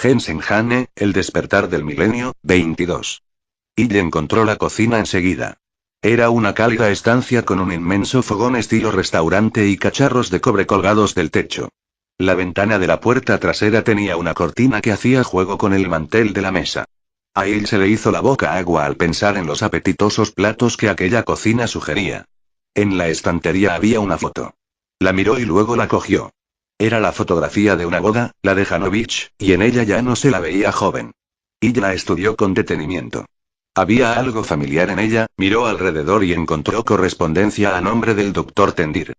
Jensen Hane, El despertar del milenio, 22. Ille encontró la cocina enseguida. Era una cálida estancia con un inmenso fogón estilo restaurante y cacharros de cobre colgados del techo. La ventana de la puerta trasera tenía una cortina que hacía juego con el mantel de la mesa. A Ille se le hizo la boca agua al pensar en los apetitosos platos que aquella cocina sugería. En la estantería había una foto. La miró y luego la cogió. Era la fotografía de una boda, la de Janovich, y en ella ya no se la veía joven. Ille la estudió con detenimiento. Había algo familiar en ella, miró alrededor y encontró correspondencia a nombre del doctor Tendir.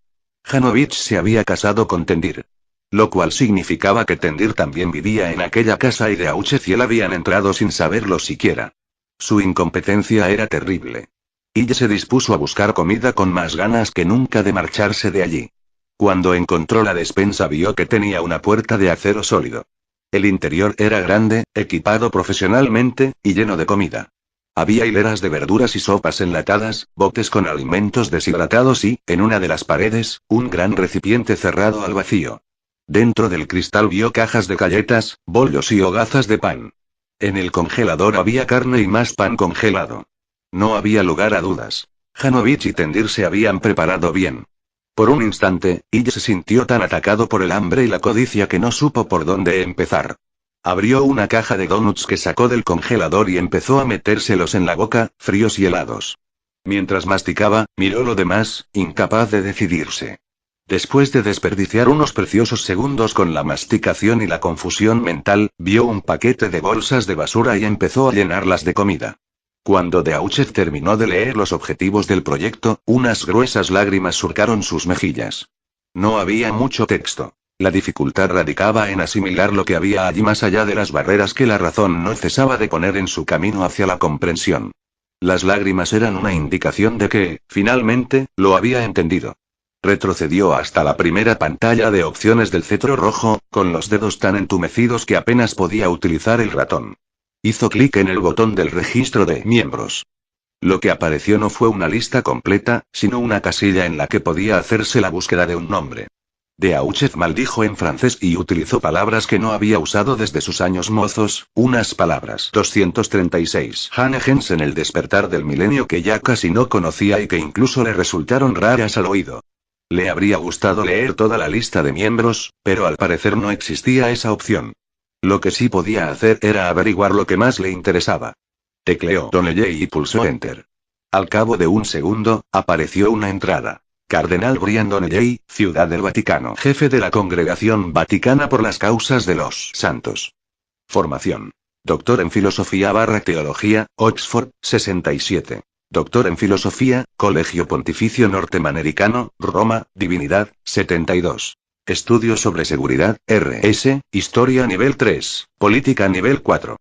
Janovich se había casado con Tendir. Lo cual significaba que Tendir también vivía en aquella casa y Beauchet y él habían entrado sin saberlo siquiera. Su incompetencia era terrible. Ille se dispuso a buscar comida con más ganas que nunca de marcharse de allí. Cuando encontró la despensa vio que tenía una puerta de acero sólido. El interior era grande, equipado profesionalmente, y lleno de comida. Había hileras de verduras y sopas enlatadas, botes con alimentos deshidratados y, en una de las paredes, un gran recipiente cerrado al vacío. Dentro del cristal vio cajas de galletas, bollos y hogazas de pan. En el congelador había carne y más pan congelado. No había lugar a dudas. Janovich y Tendir se habían preparado bien. Por un instante, Ille se sintió tan atacado por el hambre y la codicia que no supo por dónde empezar. Abrió una caja de donuts que sacó del congelador y empezó a metérselos en la boca, fríos y helados. Mientras masticaba, miró lo demás, incapaz de decidirse. Después de desperdiciar unos preciosos segundos con la masticación y la confusión mental, vio un paquete de bolsas de basura y empezó a llenarlas de comida. Cuando Beauchet terminó de leer los objetivos del proyecto, unas gruesas lágrimas surcaron sus mejillas. No había mucho texto. La dificultad radicaba en asimilar lo que había allí más allá de las barreras que la razón no cesaba de poner en su camino hacia la comprensión. Las lágrimas eran una indicación de que, finalmente, lo había entendido. Retrocedió hasta la primera pantalla de opciones del cetro rojo, con los dedos tan entumecidos que apenas podía utilizar el ratón. Hizo clic en el botón del registro de miembros. Lo que apareció no fue una lista completa, sino una casilla en la que podía hacerse la búsqueda de un nombre. Beauchet maldijo en francés y utilizó palabras que no había usado desde sus años mozos, unas palabras 236 Hane Jensen El despertar del milenio que ya casi no conocía y que incluso le resultaron raras al oído. Le habría gustado leer toda la lista de miembros, pero al parecer no existía esa opción. Lo que sí podía hacer era averiguar lo que más le interesaba. Tecleó Donnelley y pulsó Enter. Al cabo de un segundo, apareció una entrada. Cardenal Brian Donnelley, Ciudad del Vaticano. Jefe de la Congregación Vaticana por las Causas de los Santos. Formación. Doctor en Filosofía / Teología, Oxford, 67. Doctor en Filosofía, Colegio Pontificio Norteamericano, Roma, Divinidad, 72. Estudios sobre seguridad, R.S., Historia nivel 3, Política nivel 4.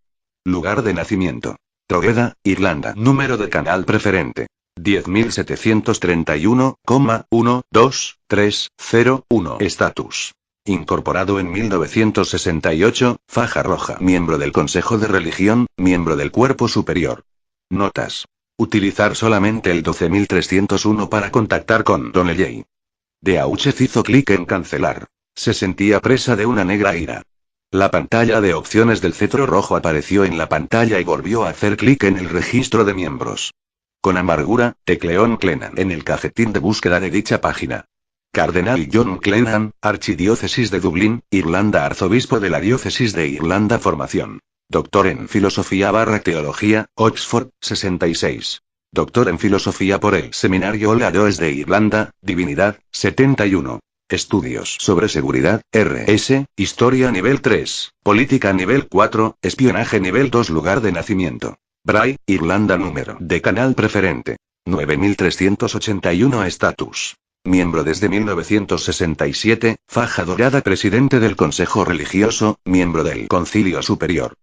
Lugar de nacimiento. Drogheda, Irlanda. Número de canal preferente. 10.731,12301. Estatus. Incorporado en 1968, faja roja. Miembro del Consejo de Religión, miembro del Cuerpo Superior. Notas. Utilizar solamente el 12.301 para contactar con Donnelley. Beauchet hizo clic en cancelar. Se sentía presa de una negra ira. La pantalla de opciones del cetro rojo apareció en la pantalla y volvió a hacer clic en el registro de miembros. Con amargura, tecleó McLennan en el cajetín de búsqueda de dicha página. Cardenal John McLennan, Archidiócesis de Dublín, Irlanda. Arzobispo de la Diócesis de Irlanda. Formación. Doctor en Filosofía / Teología, Oxford, 66. Doctor en Filosofía por el Seminario All Hallows de Irlanda, Divinidad, 71. Estudios sobre seguridad, R.S., Historia nivel 3, Política nivel 4, Espionaje nivel 2. Lugar de nacimiento. Bray, Irlanda. Número de canal preferente. 9381. Estatus. Miembro desde 1967, faja dorada. Presidente del Consejo Religioso, miembro del Concilio Superior.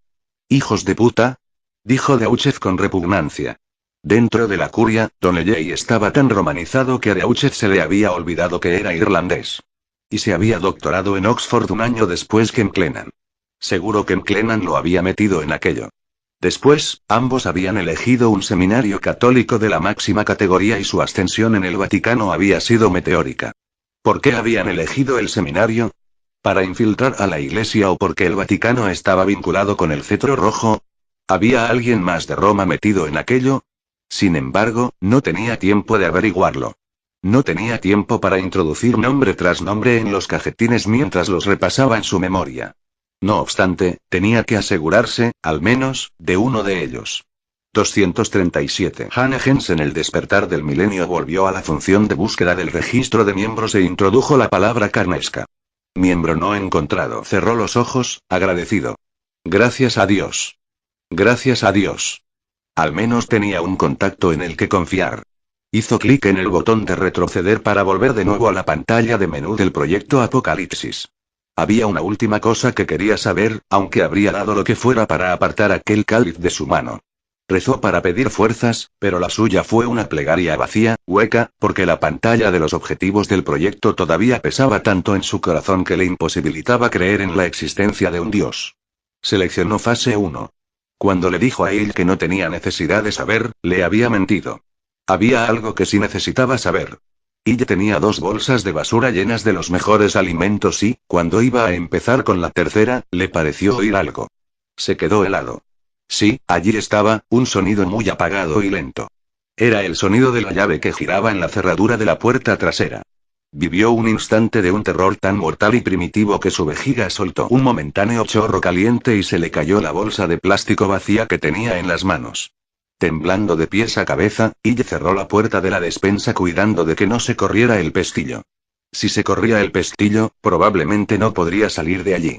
«¡Hijos de puta!», dijo Beauchet con repugnancia. Dentro de la curia, Donnelley estaba tan romanizado que a Beauchet se le había olvidado que era irlandés. Y se había doctorado en Oxford un año después que McLennan. Seguro que McLennan lo había metido en aquello. Después, ambos habían elegido un seminario católico de la máxima categoría y su ascensión en el Vaticano había sido meteórica. ¿Por qué habían elegido el seminario? ¿Para infiltrar a la iglesia o porque el Vaticano estaba vinculado con el cetro rojo? ¿Había alguien más de Roma metido en aquello? Sin embargo, no tenía tiempo de averiguarlo. No tenía tiempo para introducir nombre tras nombre en los cajetines mientras los repasaba en su memoria. No obstante, tenía que asegurarse, al menos, de uno de ellos. 237. Hannah Jensen. El despertar del milenio volvió a la función de búsqueda del registro de miembros e introdujo la palabra carnesca. Miembro no encontrado. Cerró los ojos, agradecido. Gracias a Dios. Gracias a Dios. Al menos tenía un contacto en el que confiar. Hizo clic en el botón de retroceder para volver de nuevo a la pantalla de menú del proyecto Apocalipsis. Había una última cosa que quería saber, aunque habría dado lo que fuera para apartar aquel cáliz de su mano. Rezó para pedir fuerzas, pero la suya fue una plegaria vacía, hueca, porque la pantalla de los objetivos del proyecto todavía pesaba tanto en su corazón que le imposibilitaba creer en la existencia de un dios. Seleccionó fase 1. Cuando le dijo a él que no tenía necesidad de saber, le había mentido. Había algo que sí necesitaba saber. Ella tenía 2 bolsas de basura llenas de los mejores alimentos y, cuando iba a empezar con la tercera, le pareció oír algo. Se quedó helado. Sí, allí estaba, un sonido muy apagado y lento. Era el sonido de la llave que giraba en la cerradura de la puerta trasera. Vivió un instante de un terror tan mortal y primitivo que su vejiga soltó un momentáneo chorro caliente y se le cayó la bolsa de plástico vacía que tenía en las manos. Temblando de pies a cabeza, ella cerró la puerta de la despensa cuidando de que no se corriera el pestillo. Si se corría el pestillo, probablemente no podría salir de allí.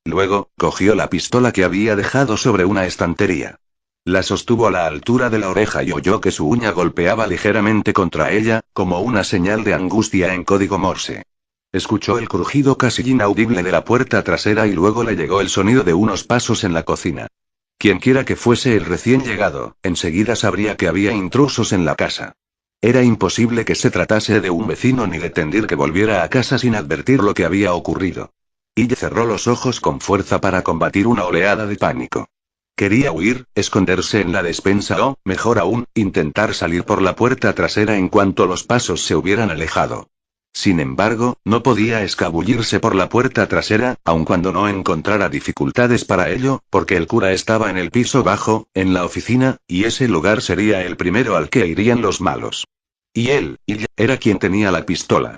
Luego, cogió la pistola que había dejado sobre una estantería. La sostuvo a la altura de la oreja y oyó que su uña golpeaba ligeramente contra ella, como una señal de angustia en código Morse. Escuchó el crujido casi inaudible de la puerta trasera y luego le llegó el sonido de unos pasos en la cocina. Quienquiera que fuese el recién llegado, enseguida sabría que había intrusos en la casa. Era imposible que se tratase de un vecino ni de tendir que volviera a casa sin advertir lo que había ocurrido. Ella cerró los ojos con fuerza para combatir una oleada de pánico. Quería huir, esconderse en la despensa o, mejor aún, intentar salir por la puerta trasera en cuanto los pasos se hubieran alejado. Sin embargo, no podía escabullirse por la puerta trasera, aun cuando no encontrara dificultades para ello, porque el cura estaba en el piso bajo, en la oficina, y ese lugar sería el primero al que irían los malos. Y él, era quien tenía la pistola.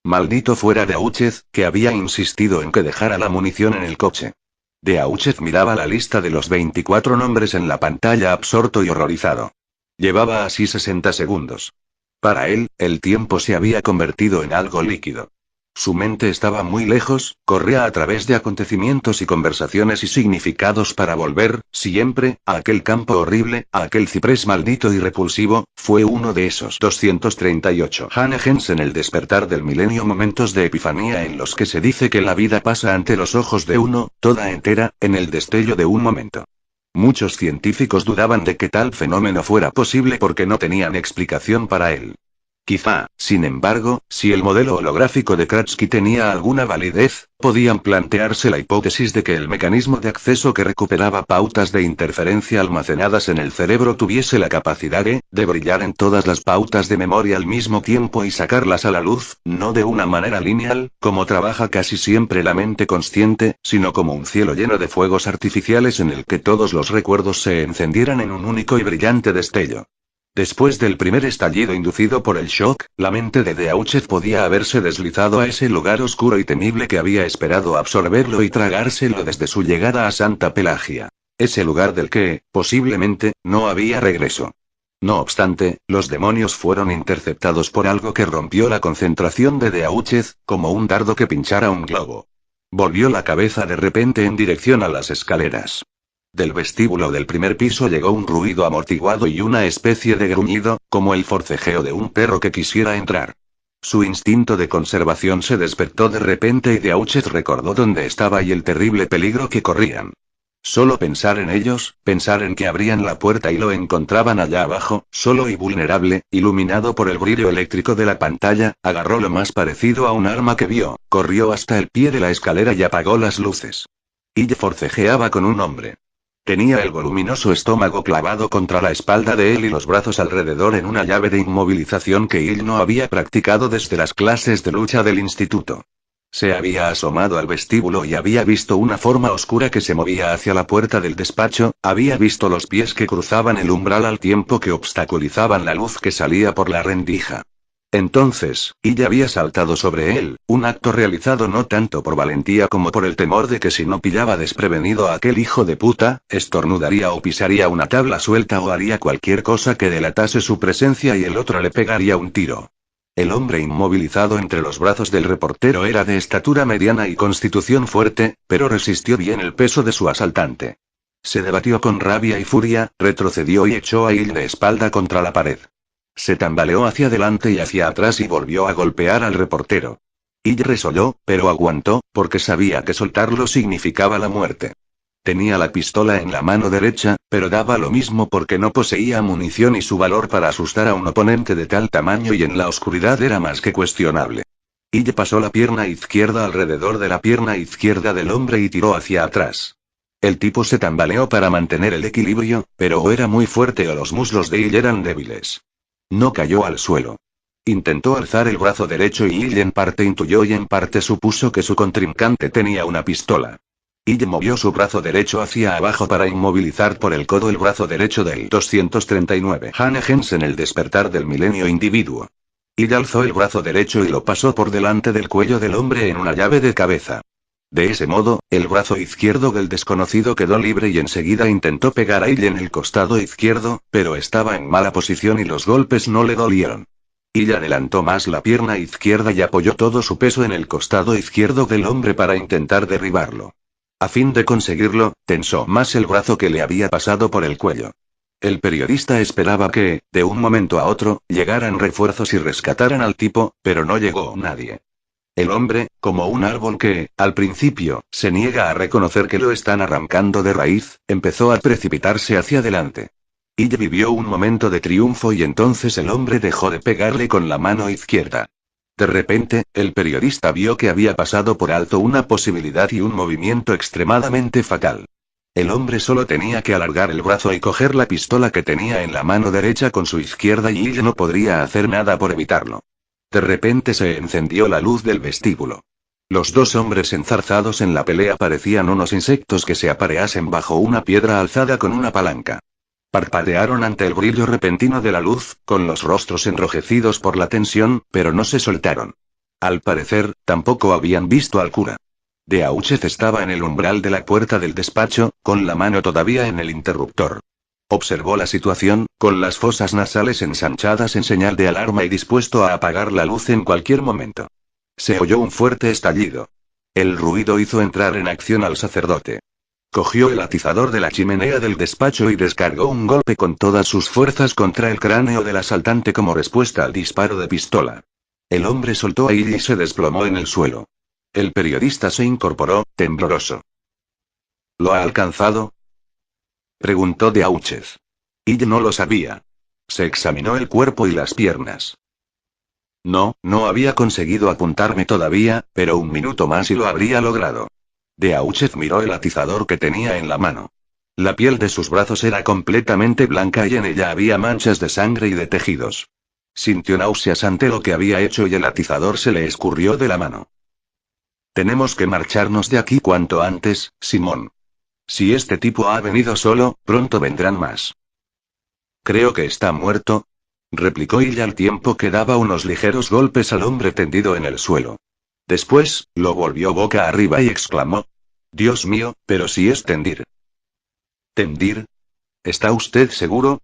Maldito fuera Beauchet, que había insistido en que dejara la munición en el coche. Beauchet miraba la lista de los 24 nombres en la pantalla absorto y horrorizado. Llevaba así 60 segundos. Para él, el tiempo se había convertido en algo líquido. Su mente estaba muy lejos, corría a través de acontecimientos y conversaciones y significados para volver, siempre, a aquel campo horrible, a aquel ciprés maldito y repulsivo. Fue uno de esos. 238. Hannah Jensen. El despertar del milenio. Momentos de epifanía en los que se dice que la vida pasa ante los ojos de uno, toda entera, en el destello de un momento. Muchos científicos dudaban de que tal fenómeno fuera posible porque no tenían explicación para él. Quizá, sin embargo, si el modelo holográfico de Kratsky tenía alguna validez, podían plantearse la hipótesis de que el mecanismo de acceso que recuperaba pautas de interferencia almacenadas en el cerebro tuviese la capacidad de brillar en todas las pautas de memoria al mismo tiempo y sacarlas a la luz, no de una manera lineal, como trabaja casi siempre la mente consciente, sino como un cielo lleno de fuegos artificiales en el que todos los recuerdos se encendieran en un único y brillante destello. Después del primer estallido inducido por el shock, la mente de Beauchet podía haberse deslizado a ese lugar oscuro y temible que había esperado absorberlo y tragárselo desde su llegada a Santa Pelagia. Ese lugar del que, posiblemente, no había regreso. No obstante, los demonios fueron interceptados por algo que rompió la concentración de Beauchet, como un dardo que pinchara un globo. Volvió la cabeza de repente en dirección a las escaleras. Del vestíbulo del primer piso llegó un ruido amortiguado y una especie de gruñido, como el forcejeo de un perro que quisiera entrar. Su instinto de conservación se despertó de repente y Beauchet recordó dónde estaba y el terrible peligro que corrían. Solo pensar en ellos, pensar en que abrían la puerta y lo encontraban allá abajo, solo y vulnerable, iluminado por el brillo eléctrico de la pantalla, agarró lo más parecido a un arma que vio, corrió hasta el pie de la escalera y apagó las luces. Ella forcejeaba con un hombre. Tenía el voluminoso estómago clavado contra la espalda de él y los brazos alrededor en una llave de inmovilización que él no había practicado desde las clases de lucha del instituto. Se había asomado al vestíbulo y había visto una forma oscura que se movía hacia la puerta del despacho, había visto los pies que cruzaban el umbral al tiempo que obstaculizaban la luz que salía por la rendija. Entonces, ella había saltado sobre él, un acto realizado no tanto por valentía como por el temor de que si no pillaba desprevenido a aquel hijo de puta, estornudaría o pisaría una tabla suelta o haría cualquier cosa que delatase su presencia y el otro le pegaría un tiro. El hombre inmovilizado entre los brazos del reportero era de estatura mediana y constitución fuerte, pero resistió bien el peso de su asaltante. Se debatió con rabia y furia, retrocedió y echó a Hill de espalda contra la pared. Se tambaleó hacia adelante y hacia atrás y volvió a golpear al reportero. Hill resolló, pero aguantó, porque sabía que soltarlo significaba la muerte. Tenía la pistola en la mano derecha, pero daba lo mismo porque no poseía munición y su valor para asustar a un oponente de tal tamaño y en la oscuridad era más que cuestionable. Hill pasó la pierna izquierda alrededor de la pierna izquierda del hombre y tiró hacia atrás. El tipo se tambaleó para mantener el equilibrio, pero o era muy fuerte o los muslos de Hill eran débiles. No cayó al suelo. Intentó alzar el brazo derecho y Hill en parte intuyó y en parte supuso que su contrincante tenía una pistola. Hill movió su brazo derecho hacia abajo para inmovilizar por el codo el brazo derecho del 239 Hannegens en el despertar del milenio individuo. Hill alzó el brazo derecho y lo pasó por delante del cuello del hombre en una llave de cabeza. De ese modo, el brazo izquierdo del desconocido quedó libre y enseguida intentó pegar a Hill en el costado izquierdo, pero estaba en mala posición y los golpes no le dolieron. Hill adelantó más la pierna izquierda y apoyó todo su peso en el costado izquierdo del hombre para intentar derribarlo. A fin de conseguirlo, tensó más el brazo que le había pasado por el cuello. El periodista esperaba que, de un momento a otro, llegaran refuerzos y rescataran al tipo, pero no llegó nadie. El hombre, como un árbol que, al principio, se niega a reconocer que lo están arrancando de raíz, empezó a precipitarse hacia adelante. Hill vivió un momento de triunfo y entonces el hombre dejó de pegarle con la mano izquierda. De repente, el periodista vio que había pasado por alto una posibilidad y un movimiento extremadamente fatal. El hombre solo tenía que alargar el brazo y coger la pistola que tenía en la mano derecha con su izquierda y Hill no podría hacer nada por evitarlo. De repente se encendió la luz del vestíbulo. Los dos hombres enzarzados en la pelea parecían unos insectos que se apareasen bajo una piedra alzada con una palanca. Parpadearon ante el brillo repentino de la luz, con los rostros enrojecidos por la tensión, pero no se soltaron. Al parecer, tampoco habían visto al cura. Beauchet estaba en el umbral de la puerta del despacho, con la mano todavía en el interruptor. Observó la situación, con las fosas nasales ensanchadas en señal de alarma y dispuesto a apagar la luz en cualquier momento. Se oyó un fuerte estallido. El ruido hizo entrar en acción al sacerdote. Cogió el atizador de la chimenea del despacho y descargó un golpe con todas sus fuerzas contra el cráneo del asaltante como respuesta al disparo de pistola. El hombre soltó a Hill y se desplomó en el suelo. El periodista se incorporó, tembloroso. ¿Lo ha alcanzado?, preguntó Beauchet. Hill no lo sabía. Se examinó el cuerpo y las piernas. No había conseguido apuntarme todavía, pero un minuto más y lo habría logrado. Beauchet miró el atizador que tenía en la mano. La piel de sus brazos era completamente blanca y en ella había manchas de sangre y de tejidos. Sintió náuseas ante lo que había hecho y el atizador se le escurrió de la mano. Tenemos que marcharnos de aquí cuanto antes, Simón. Si este tipo ha venido solo, pronto vendrán más. Creo que está muerto, replicó Hill al tiempo que daba unos ligeros golpes al hombre tendido en el suelo. Después, lo volvió boca arriba y exclamó: Dios mío, pero si es Tendir. ¿Tendir? ¿Está usted seguro?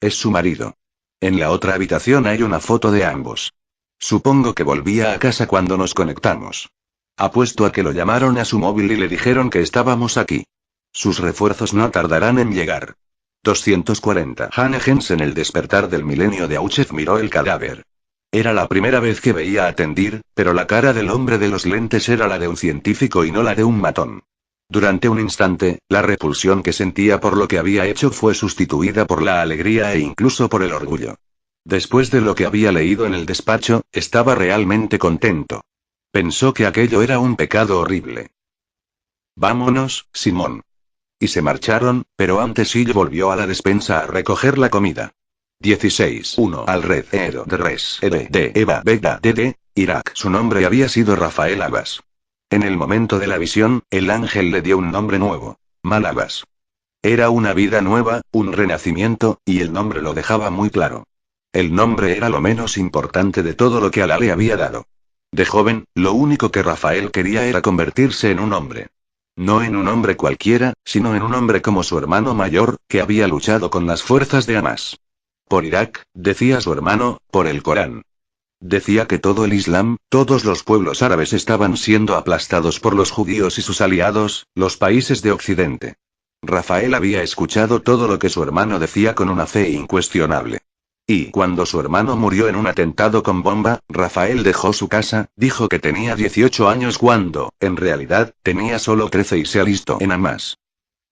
Es su marido. En la otra habitación hay una foto de ambos. Supongo que volvía a casa cuando nos conectamos. Apuesto a que lo llamaron a su móvil y le dijeron que estábamos aquí. Sus refuerzos no tardarán en llegar. 240 Hannegens en el despertar del milenio. Beauchet miró el cadáver. Era la primera vez que veía a Tendir, pero la cara del hombre de los lentes era la de un científico y no la de un matón. Durante un instante, la repulsión que sentía por lo que había hecho fue sustituida por la alegría e incluso por el orgullo. Después de lo que había leído en el despacho, estaba realmente contento. Pensó que aquello era un pecado horrible. Vámonos, Simón. Y se marcharon, pero antes Hill volvió a la despensa a recoger la comida. 16. 1. Alrededor de res. De Eva Vega. Irak. Su nombre había sido Rafael Abbas. En el momento de la visión, el ángel le dio un nombre nuevo. Mal Abbas. Era una vida nueva, un renacimiento, y el nombre lo dejaba muy claro. El nombre era lo menos importante de todo lo que Alá le había dado. De joven, lo único que Rafael quería era convertirse en un hombre. No en un hombre cualquiera, sino en un hombre como su hermano mayor, que había luchado con las fuerzas de Hamas. Por Irak, decía su hermano, por el Corán. Decía que todo el Islam, todos los pueblos árabes estaban siendo aplastados por los judíos y sus aliados, los países de Occidente. Rafael había escuchado todo lo que su hermano decía con una fe incuestionable. Y cuando su hermano murió en un atentado con bomba, Rafael dejó su casa, dijo que tenía 18 años cuando, en realidad, tenía solo 13 y se alistó en Hamas.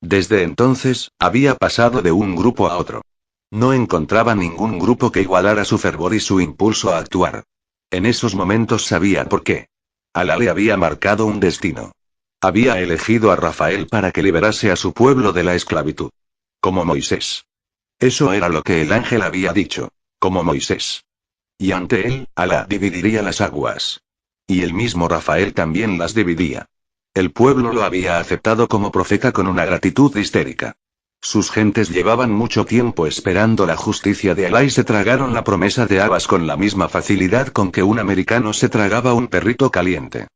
Desde entonces, había pasado de un grupo a otro. No encontraba ningún grupo que igualara su fervor y su impulso a actuar. En esos momentos sabía por qué. Alá le había marcado un destino. Había elegido a Rafael para que liberase a su pueblo de la esclavitud. Como Moisés. Eso era lo que el ángel había dicho. Como Moisés. Y ante él, Alá dividiría las aguas. Y el mismo Rafael también las dividía. El pueblo lo había aceptado como profeta con una gratitud histérica. Sus gentes llevaban mucho tiempo esperando la justicia de Alá y se tragaron la promesa de Abbas con la misma facilidad con que un americano se tragaba un perrito caliente.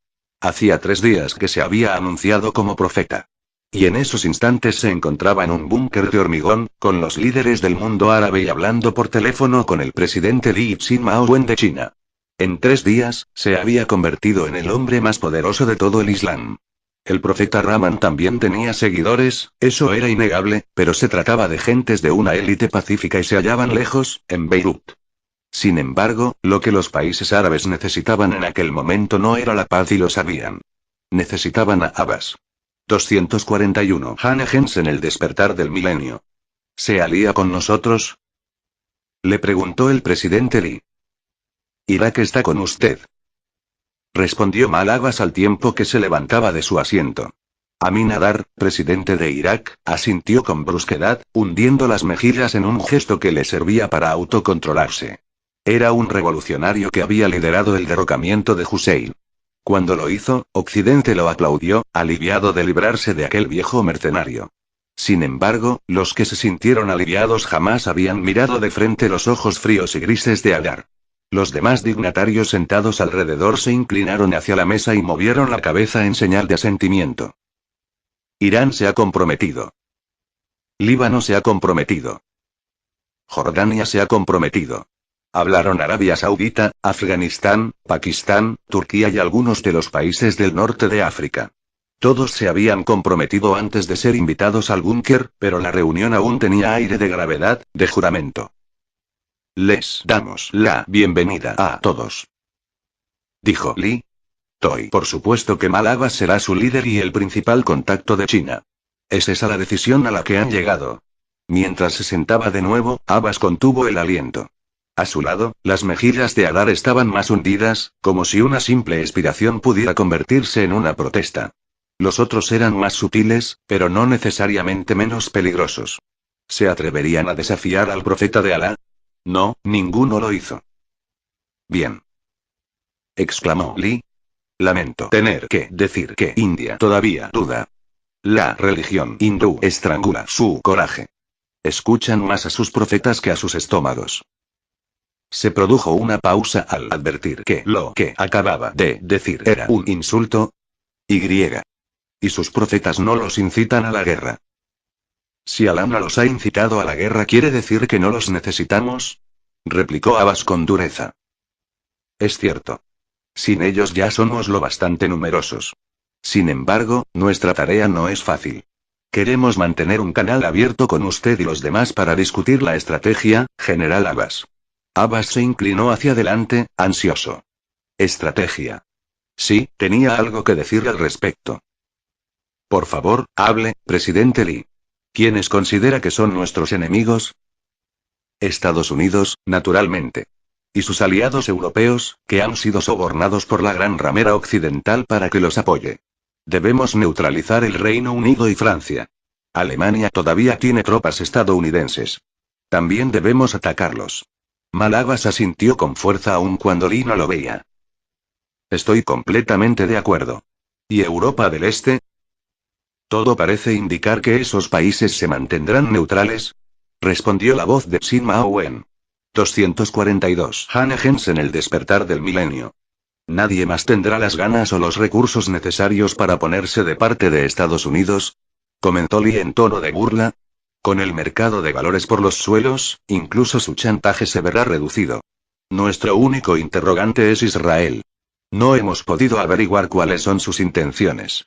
Hacía 3 días que se había anunciado como profeta. Y en esos instantes se encontraba en un búnker de hormigón, con los líderes del mundo árabe y hablando por teléfono con el presidente Li Hsin-Maowen de China. En 3 días, se había convertido en el hombre más poderoso de todo el Islam. El profeta Rahman también tenía seguidores, eso era innegable, pero se trataba de gentes de una élite pacífica y se hallaban lejos, en Beirut. Sin embargo, lo que los países árabes necesitaban en aquel momento no era la paz y lo sabían. Necesitaban a Abbas. 241. Hannah en el despertar del milenio. ¿Se alía con nosotros? Le preguntó el presidente Lee. Irak está con usted. Respondió Mal Abbas al tiempo que se levantaba de su asiento. Amin Adar, presidente de Irak, asintió con brusquedad, hundiendo las mejillas en un gesto que le servía para autocontrolarse. Era un revolucionario que había liderado el derrocamiento de Hussein. Cuando lo hizo, Occidente lo aplaudió, aliviado de librarse de aquel viejo mercenario. Sin embargo, los que se sintieron aliviados jamás habían mirado de frente los ojos fríos y grises de Adar. Los demás dignatarios sentados alrededor se inclinaron hacia la mesa y movieron la cabeza en señal de asentimiento. Irán se ha comprometido. Líbano se ha comprometido. Jordania se ha comprometido. Hablaron Arabia Saudita, Afganistán, Pakistán, Turquía y algunos de los países del norte de África. Todos se habían comprometido antes de ser invitados al búnker, pero la reunión aún tenía aire de gravedad, de juramento. Les damos la bienvenida a todos. Dijo Li. Toy. Por supuesto que Mal Abbas será su líder y el principal contacto de China. ¿Es esa la decisión a la que han llegado? Mientras se sentaba de nuevo, Abbas contuvo el aliento. A su lado, las mejillas de Adar estaban más hundidas, como si una simple expiración pudiera convertirse en una protesta. Los otros eran más sutiles, pero no necesariamente menos peligrosos. ¿Se atreverían a desafiar al profeta de Alá? No, ninguno lo hizo. Bien. Exclamó Li. Lamento tener que decir que India todavía duda. La religión hindú estrangula su coraje. Escuchan más a sus profetas que a sus estómagos. Se produjo una pausa al advertir que lo que acababa de decir era un insulto. Y sus profetas no los incitan a la guerra. Si Alá no los ha incitado a la guerra, ¿quiere decir que no los necesitamos? Replicó Abbas con dureza. Es cierto. Sin ellos ya somos lo bastante numerosos. Sin embargo, nuestra tarea no es fácil. Queremos mantener un canal abierto con usted y los demás para discutir la estrategia, General Abbas. Abbas se inclinó hacia adelante, ansioso. Estrategia. Sí, tenía algo que decir al respecto. Por favor, hable, presidente Lee. ¿Quiénes considera que son nuestros enemigos? Estados Unidos, naturalmente. Y sus aliados europeos, que han sido sobornados por la gran ramera occidental para que los apoye. Debemos neutralizar el Reino Unido y Francia. Alemania todavía tiene tropas estadounidenses. También debemos atacarlos. Mal Abbas asintió con fuerza aun cuando Lee no lo veía. Estoy completamente de acuerdo. ¿Y Europa del Este? Todo parece indicar que esos países se mantendrán neutrales, respondió la voz de Shin Mao Wen. 242. Hannegens en el despertar del milenio. Nadie más tendrá las ganas o los recursos necesarios para ponerse de parte de Estados Unidos, comentó Lee en tono de burla. Con el mercado de valores por los suelos, incluso su chantaje se verá reducido. Nuestro único interrogante es Israel. No hemos podido averiguar cuáles son sus intenciones.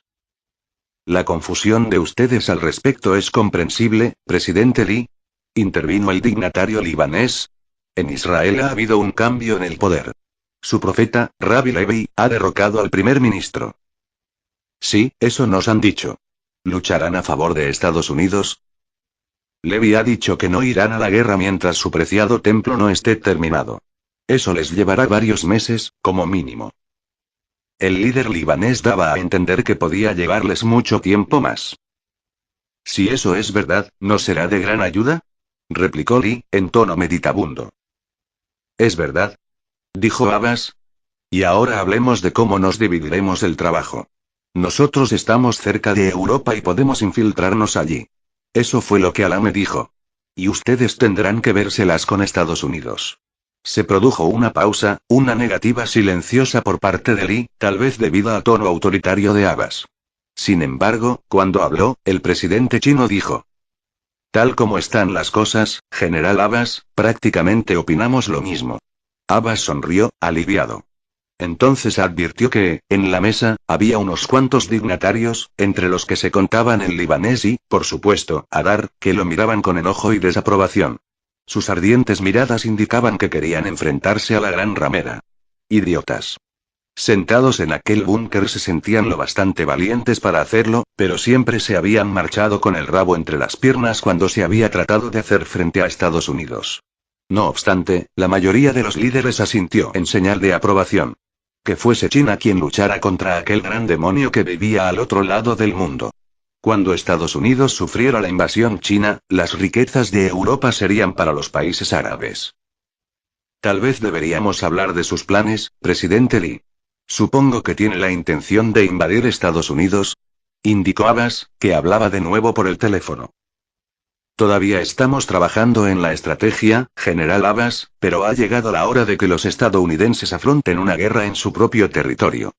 La confusión de ustedes al respecto es comprensible, presidente Lee. Intervino el dignatario libanés. En Israel ha habido un cambio en el poder. Su profeta, Rabbi Levi, ha derrocado al primer ministro. Sí, eso nos han dicho. ¿Lucharán a favor de Estados Unidos? Levi ha dicho que no irán a la guerra mientras su preciado templo no esté terminado. Eso les llevará varios meses, como mínimo. El líder libanés daba a entender que podía llevarles mucho tiempo más. Si eso es verdad, ¿no será de gran ayuda? Replicó Lee, en tono meditabundo. ¿Es verdad? Dijo Abbas. Y ahora hablemos de cómo nos dividiremos el trabajo. Nosotros estamos cerca de Europa y podemos infiltrarnos allí. Eso fue lo que Alá me dijo. Y ustedes tendrán que vérselas con Estados Unidos. Se produjo una pausa, una negativa silenciosa por parte de Lee, tal vez debido al tono autoritario de Abbas. Sin embargo, cuando habló, el presidente chino dijo: tal como están las cosas, General Abbas, prácticamente opinamos lo mismo. Abbas sonrió, aliviado. Entonces advirtió que, en la mesa, había unos cuantos dignatarios, entre los que se contaban el libanés y, por supuesto, Adar, que lo miraban con enojo y desaprobación. Sus ardientes miradas indicaban que querían enfrentarse a la gran ramera. Idiotas. Sentados en aquel búnker se sentían lo bastante valientes para hacerlo, pero siempre se habían marchado con el rabo entre las piernas cuando se había tratado de hacer frente a Estados Unidos. No obstante, la mayoría de los líderes asintió en señal de aprobación. Que fuese China quien luchara contra aquel gran demonio que vivía al otro lado del mundo. Cuando Estados Unidos sufriera la invasión china, las riquezas de Europa serían para los países árabes. Tal vez deberíamos hablar de sus planes, presidente Lee. Supongo que tiene la intención de invadir Estados Unidos, indicó Abbas, que hablaba de nuevo por el teléfono. Todavía estamos trabajando en la estrategia, General Abbas, pero ha llegado la hora de que los estadounidenses afronten una guerra en su propio territorio.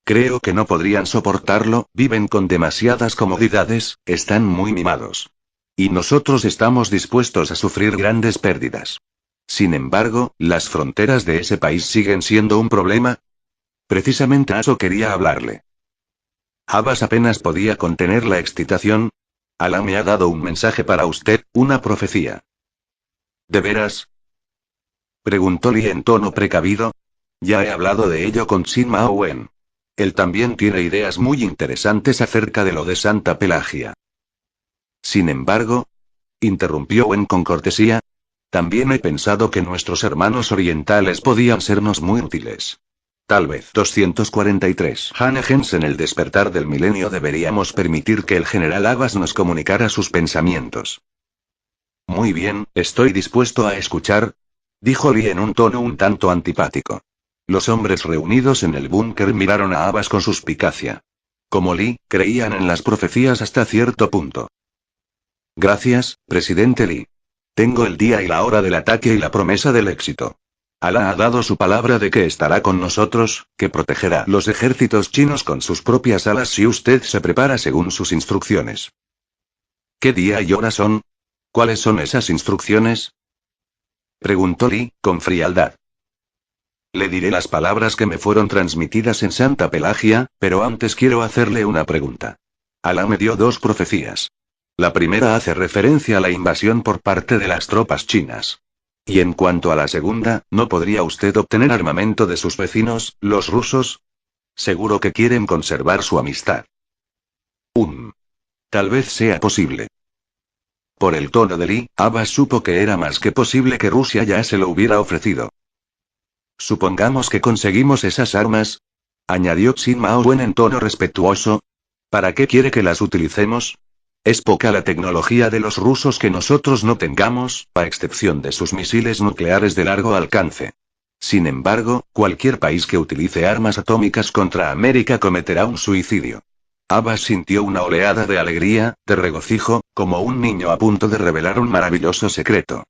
Creo que no podrían soportarlo, viven con demasiadas comodidades, están muy mimados. Y nosotros estamos dispuestos a sufrir grandes pérdidas. Sin embargo, las fronteras de ese país siguen siendo un problema. Precisamente a eso quería hablarle. Abbas apenas podía contener la excitación. Alá me ha dado un mensaje para usted, una profecía. ¿De veras? Preguntó Lee en tono precavido. Ya he hablado de ello con Shin Mao Wen. Él también tiene ideas muy interesantes acerca de lo de Santa Pelagia. Sin embargo, interrumpió Wen con cortesía, también he pensado que nuestros hermanos orientales podían sernos muy útiles. Tal vez. 243. Hannegens en el despertar del milenio deberíamos permitir que el general Abbas nos comunicara sus pensamientos. Muy bien, estoy dispuesto a escuchar, dijo Lee en un tono un tanto antipático. Los hombres reunidos en el búnker miraron a Abbas con suspicacia. Como Lee, creían en las profecías hasta cierto punto. Gracias, presidente Lee. Tengo el día y la hora del ataque y la promesa del éxito. Alá ha dado su palabra de que estará con nosotros, que protegerá los ejércitos chinos con sus propias alas si usted se prepara según sus instrucciones. ¿Qué día y hora son? ¿Cuáles son esas instrucciones? Preguntó Lee, con frialdad. Le diré las palabras que me fueron transmitidas en Santa Pelagia, pero antes quiero hacerle una pregunta. Alá me dio dos profecías. La primera hace referencia a la invasión por parte de las tropas chinas. Y en cuanto a la segunda, ¿no podría usted obtener armamento de sus vecinos, los rusos? Seguro que quieren conservar su amistad. Tal vez sea posible. Por el tono de Lee, Abbas supo que era más que posible que Rusia ya se lo hubiera ofrecido. Supongamos que conseguimos esas armas, añadió Shin Mao Wen en tono respetuoso. ¿Para qué quiere que las utilicemos? Es poca la tecnología de los rusos que nosotros no tengamos, a excepción de sus misiles nucleares de largo alcance. Sin embargo, cualquier país que utilice armas atómicas contra América cometerá un suicidio. Abbas sintió una oleada de alegría, de regocijo, como un niño a punto de revelar un maravilloso secreto.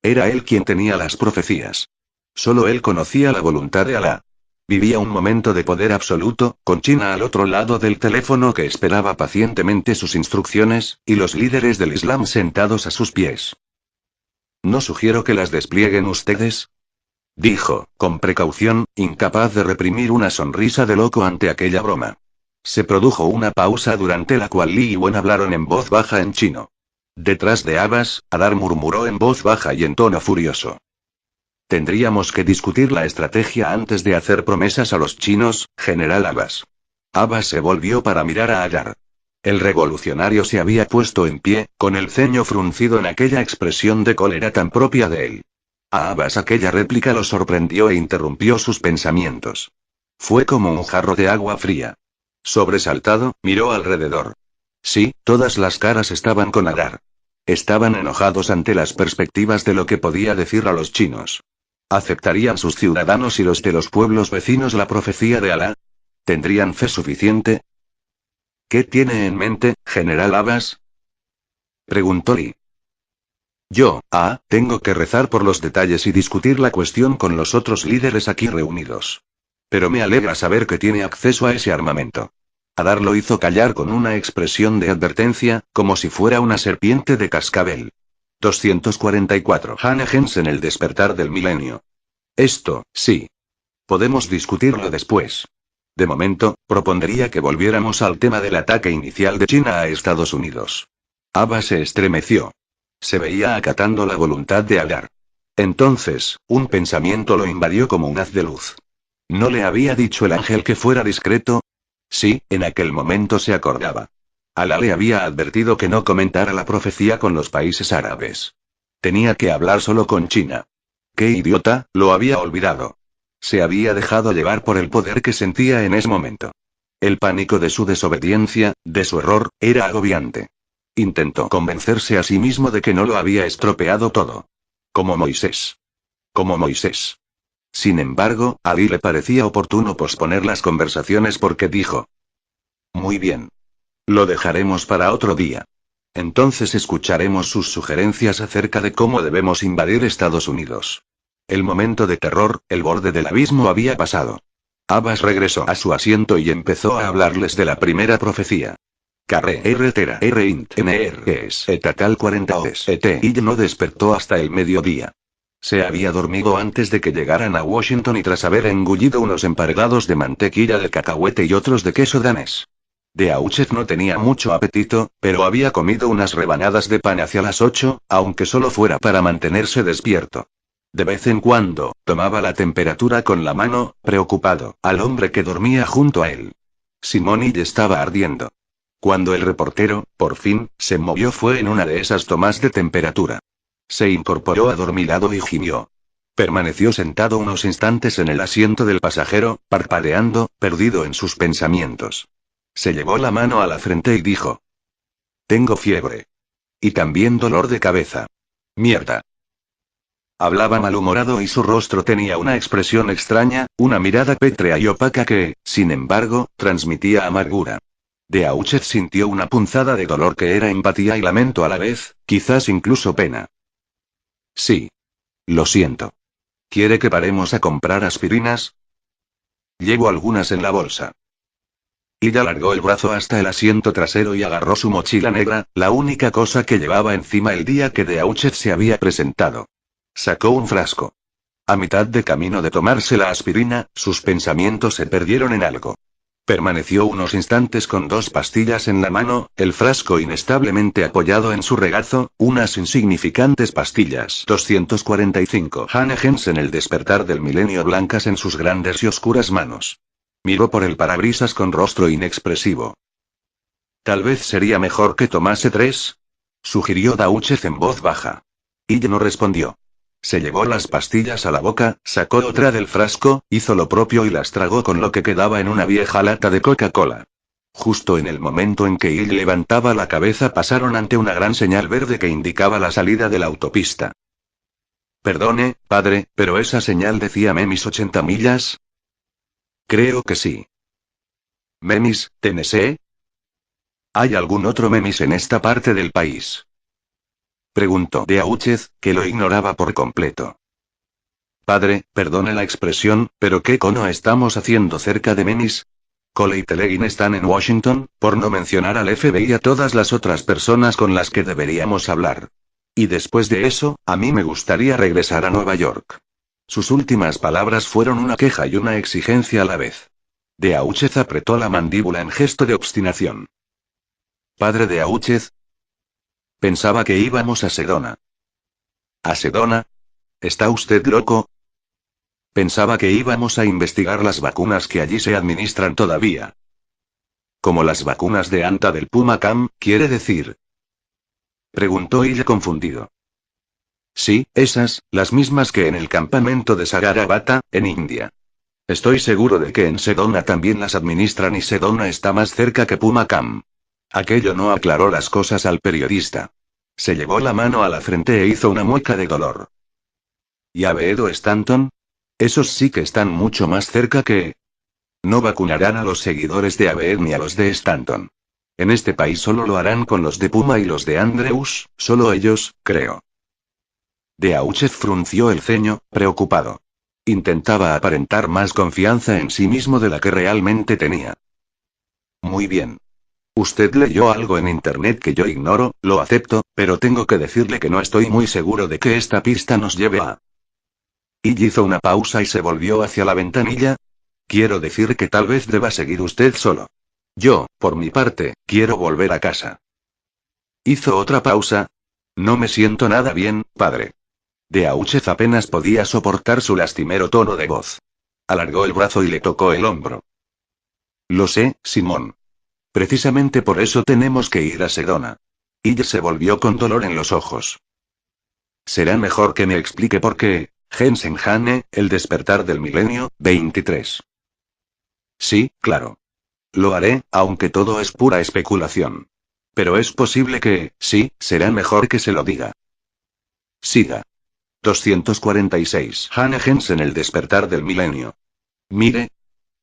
Era él quien tenía las profecías. Solo él conocía la voluntad de Alá. Vivía un momento de poder absoluto, con China al otro lado del teléfono que esperaba pacientemente sus instrucciones, y los líderes del Islam sentados a sus pies. ¿No sugiero que las desplieguen ustedes?, dijo, con precaución, incapaz de reprimir una sonrisa de loco ante aquella broma. Se produjo una pausa durante la cual Li y Wen hablaron en voz baja en chino. Detrás de Abbas, Adar murmuró en voz baja y en tono furioso. Tendríamos que discutir la estrategia antes de hacer promesas a los chinos, General Abbas. Abbas se volvió para mirar a Adar. El revolucionario se había puesto en pie, con el ceño fruncido en aquella expresión de cólera tan propia de él. A Abbas aquella réplica lo sorprendió e interrumpió sus pensamientos. Fue como un jarro de agua fría. Sobresaltado, miró alrededor. Sí, todas las caras estaban con Adar. Estaban enojados ante las perspectivas de lo que podía decir a los chinos. ¿Aceptarían sus ciudadanos y los de los pueblos vecinos la profecía de Alá? ¿Tendrían fe suficiente? ¿Qué tiene en mente, General Abbas?, preguntó Li. Tengo que rezar por los detalles y discutir la cuestión con los otros líderes aquí reunidos. Pero me alegra saber que tiene acceso a ese armamento. Adar lo hizo callar con una expresión de advertencia, como si fuera una serpiente de cascabel. 244 Hannah Jensen, el despertar del milenio. Esto, sí. Podemos discutirlo después. De momento, propondría que volviéramos al tema del ataque inicial de China a Estados Unidos. Abbas se estremeció. Se veía acatando la voluntad de Adar. Entonces, un pensamiento lo invadió como un haz de luz. ¿No le había dicho el ángel que fuera discreto? Sí, en aquel momento se acordaba. Alá le había advertido que no comentara la profecía con los países árabes. Tenía que hablar solo con China. ¡Qué idiota!, lo había olvidado. Se había dejado llevar por el poder que sentía en ese momento. El pánico de su desobediencia, de su error, era agobiante. Intentó convencerse a sí mismo de que no lo había estropeado todo. Como Moisés. Como Moisés. Sin embargo, a Li le parecía oportuno posponer las conversaciones porque dijo: muy bien. Lo dejaremos para otro día. Entonces escucharemos sus sugerencias acerca de cómo debemos invadir Estados Unidos. El momento de terror, el borde del abismo había pasado. Abbas regresó a su asiento y empezó a hablarles de la primera profecía. Carre R tera R int NR es etatal 40 os et y no despertó hasta el mediodía. Se había dormido antes de que llegaran a Washington y tras haber engullido unos emparedados de mantequilla de cacahuete y otros de queso danés. Beauchet no tenía mucho apetito, pero había comido unas rebanadas de pan hacia las 8, aunque solo fuera para mantenerse despierto. De vez en cuando, tomaba la temperatura con la mano, preocupado, al hombre que dormía junto a él. Simone estaba ardiendo. Cuando el reportero, por fin, se movió fue en una de esas tomas de temperatura. Se incorporó adormilado y gimió. Permaneció sentado unos instantes en el asiento del pasajero, parpadeando, perdido en sus pensamientos. Se llevó la mano a la frente y dijo: tengo fiebre. Y también dolor de cabeza. Mierda. Hablaba malhumorado y su rostro tenía una expresión extraña, una mirada pétrea y opaca que, sin embargo, transmitía amargura. Beauchet sintió una punzada de dolor que era empatía y lamento a la vez, quizás incluso pena. Sí. Lo siento. ¿Quiere que paremos a comprar aspirinas? Llevo algunas en la bolsa. Ella alargó el brazo hasta el asiento trasero y agarró su mochila negra, la única cosa que llevaba encima el día que Beauchet se había presentado. Sacó un frasco. A mitad de camino de tomarse la aspirina, sus pensamientos se perdieron en algo. Permaneció unos instantes con 2 pastillas en la mano, el frasco inestablemente apoyado en su regazo, unas insignificantes pastillas. 245 Hannah Jensen, el despertar del milenio, blancas en sus grandes y oscuras manos. Miró por el parabrisas con rostro inexpresivo. Tal vez sería mejor que tomase 3, sugirió Beauchet en voz baja. Ella no respondió. Se llevó las pastillas a la boca, sacó otra del frasco, hizo lo propio y las tragó con lo que quedaba en una vieja lata de Coca-Cola. Justo en el momento en que Hill levantaba la cabeza pasaron ante una gran señal verde que indicaba la salida de la autopista. Perdone, padre, pero esa señal decía Memis 80 millas. Creo que sí. ¿Memis, Tennessee? ¿Hay algún otro Memis en esta parte del país? Preguntó Beauchet, que lo ignoraba por completo. Padre, perdone la expresión, pero ¿qué cono estamos haciendo cerca de Memis? Cole y Teleguin están en Washington, por no mencionar al FBI y a todas las otras personas con las que deberíamos hablar. Y después de eso, a mí me gustaría regresar a Nueva York. Sus últimas palabras fueron una queja y una exigencia a la vez. Beauchet apretó la mandíbula en gesto de obstinación. Padre Beauchet. Pensaba que íbamos a Sedona. ¿A Sedona? ¿Está usted loco? Pensaba que íbamos a investigar las vacunas que allí se administran todavía. Como las vacunas de Anta del Puma Cam, quiere decir. Preguntó ella confundido. Sí, esas, las mismas que en el campamento de Sagarabata, en India. Estoy seguro de que en Sedona también las administran y Sedona está más cerca que Puma Cam. Aquello no aclaró las cosas al periodista. Se llevó la mano a la frente e hizo una mueca de dolor. ¿Y Abeedo Stanton? Esos sí que están mucho más cerca que... No vacunarán a los seguidores de Abeed ni a los de Stanton. En este país solo lo harán con los de Puma y los de Andrews, solo ellos, creo. Beauchet frunció el ceño, preocupado. Intentaba aparentar más confianza en sí mismo de la que realmente tenía. Muy bien. Usted leyó algo en internet que yo ignoro, lo acepto, pero tengo que decirle que no estoy muy seguro de que esta pista nos lleve a... Y hizo una pausa y se volvió hacia la ventanilla. Quiero decir que tal vez deba seguir usted solo. Yo, por mi parte, quiero volver a casa. Hizo otra pausa. No me siento nada bien, padre. Beauchet apenas podía soportar su lastimero tono de voz. Alargó el brazo y le tocó el hombro. Lo sé, Simón. Precisamente por eso tenemos que ir a Sedona. Y se volvió con dolor en los ojos. Será mejor que me explique por qué. Gensenhane, el despertar del milenio, 23. Sí, claro. Lo haré, aunque todo es pura especulación. Pero es posible que, sí, será mejor que se lo diga. Siga. 246. Hane Jensen, el despertar del milenio. Mire.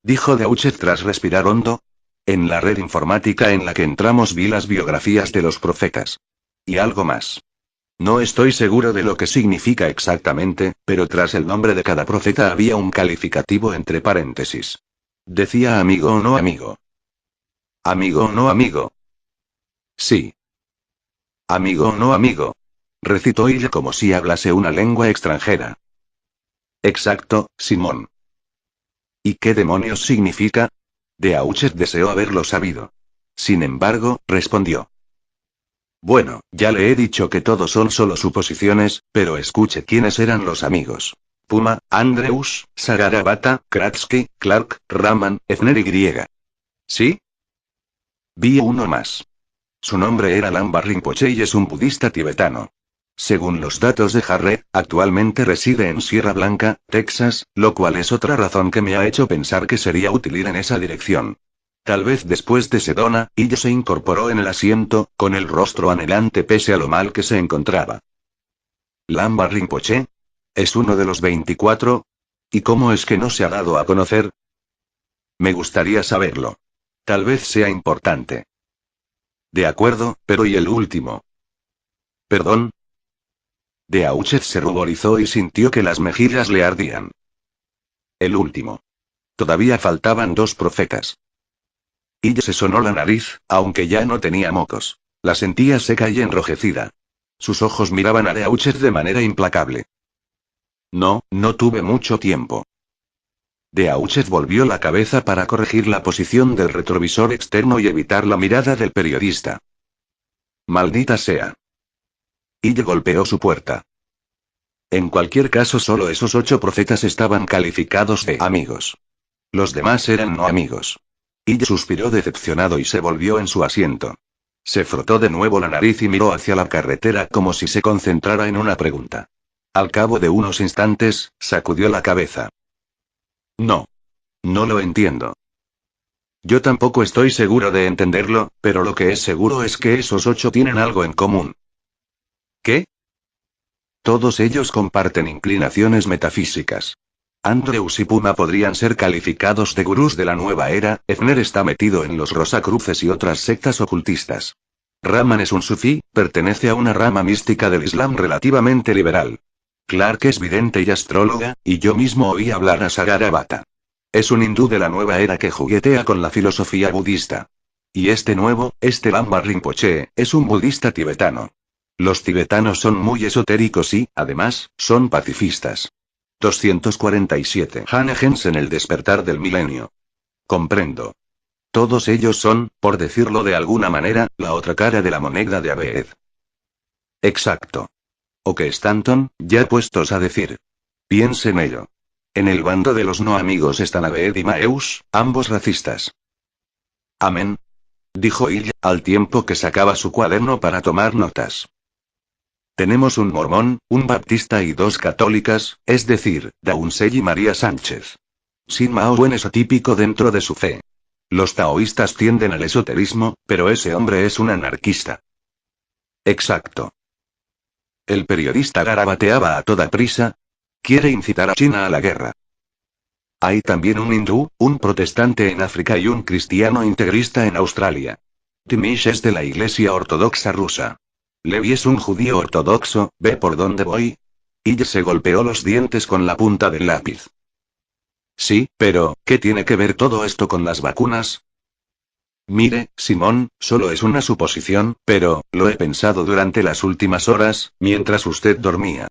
Dijo Beauchet tras respirar hondo. En la red informática en la que entramos vi las biografías de los profetas. Y algo más. No estoy seguro de lo que significa exactamente, pero tras el nombre de cada profeta había un calificativo entre paréntesis. Decía amigo o no amigo. Amigo o no amigo. Sí. Amigo o no amigo. Recitó ella como si hablase una lengua extranjera. Exacto, Simón. ¿Y qué demonios significa? Beauchet deseó haberlo sabido. Sin embargo, respondió. Bueno, ya le he dicho que todo son solo suposiciones, pero escuche quiénes eran los amigos. Puma, Andrews, Sagarabata, Kratsky, Clark, Raman, Efner y griega. ¿Sí? Vi uno más. Su nombre era Lamba Rinpoche y es un budista tibetano. Según los datos de Jarre, actualmente reside en Sierra Blanca, Texas, lo cual es otra razón que me ha hecho pensar que sería útil ir en esa dirección. Tal vez después de Sedona, ella se incorporó en el asiento, con el rostro anhelante pese a lo mal que se encontraba. ¿Lamba Rinpoche? ¿Es uno de los 24? ¿Y cómo es que no se ha dado a conocer? Me gustaría saberlo. Tal vez sea importante. De acuerdo, pero ¿y el último? ¿Perdón? Beauchet se ruborizó y sintió que las mejillas le ardían. El último. Todavía faltaban 2 profetas. Y se sonó la nariz, aunque ya no tenía mocos. La sentía seca y enrojecida. Sus ojos miraban a Beauchet de manera implacable. No, no tuve mucho tiempo. Beauchet volvió la cabeza para corregir la posición del retrovisor externo y evitar la mirada del periodista. Maldita sea. Y golpeó su puerta. En cualquier caso, solo esos 8 profetas estaban calificados de amigos. Los demás eran no amigos. Y suspiró decepcionado y se volvió en su asiento. Se frotó de nuevo la nariz y miró hacia la carretera como si se concentrara en una pregunta. Al cabo de unos instantes, sacudió la cabeza. No. No lo entiendo. Yo tampoco estoy seguro de entenderlo, pero lo que es seguro es que esos 8 tienen algo en común. ¿Qué? Todos ellos comparten inclinaciones metafísicas. Andrews y Puma podrían ser calificados de gurús de la nueva era, Efner está metido en los Rosacruces y otras sectas ocultistas. Rahman es un sufí, pertenece a una rama mística del Islam relativamente liberal. Clark es vidente y astróloga, y yo mismo oí hablar a Sagarabata. Es un hindú de la nueva era que juguetea con la filosofía budista. Y este Lama Rinpoche, es un budista tibetano. Los tibetanos son muy esotéricos y, además, son pacifistas. 247. Hannah Jensen, el despertar del milenio. Comprendo. Todos ellos son, por decirlo de alguna manera, la otra cara de la moneda de Abed. Exacto. O que Stanton, ya puestos a decir. Piense en ello. En el bando de los no amigos están Abed y Maeus, ambos racistas. Amén. Dijo Illa, al tiempo que sacaba su cuaderno para tomar notas. Tenemos un mormón, un baptista y 2 católicas, es decir, Daunsey y María Sánchez. Sin Maowen es atípico dentro de su fe. Los taoístas tienden al esoterismo, pero ese hombre es un anarquista. Exacto. El periodista garabateaba a toda prisa. Quiere incitar a China a la guerra. Hay también un hindú, un protestante en África y un cristiano integrista en Australia. Timish es de la Iglesia Ortodoxa rusa. Levi es un judío ortodoxo, ¿ve por dónde voy? Ille se golpeó los dientes con la punta del lápiz. Sí, pero, ¿qué tiene que ver todo esto con las vacunas? Mire, Simón, solo es una suposición, pero, lo he pensado durante las últimas horas, mientras usted dormía.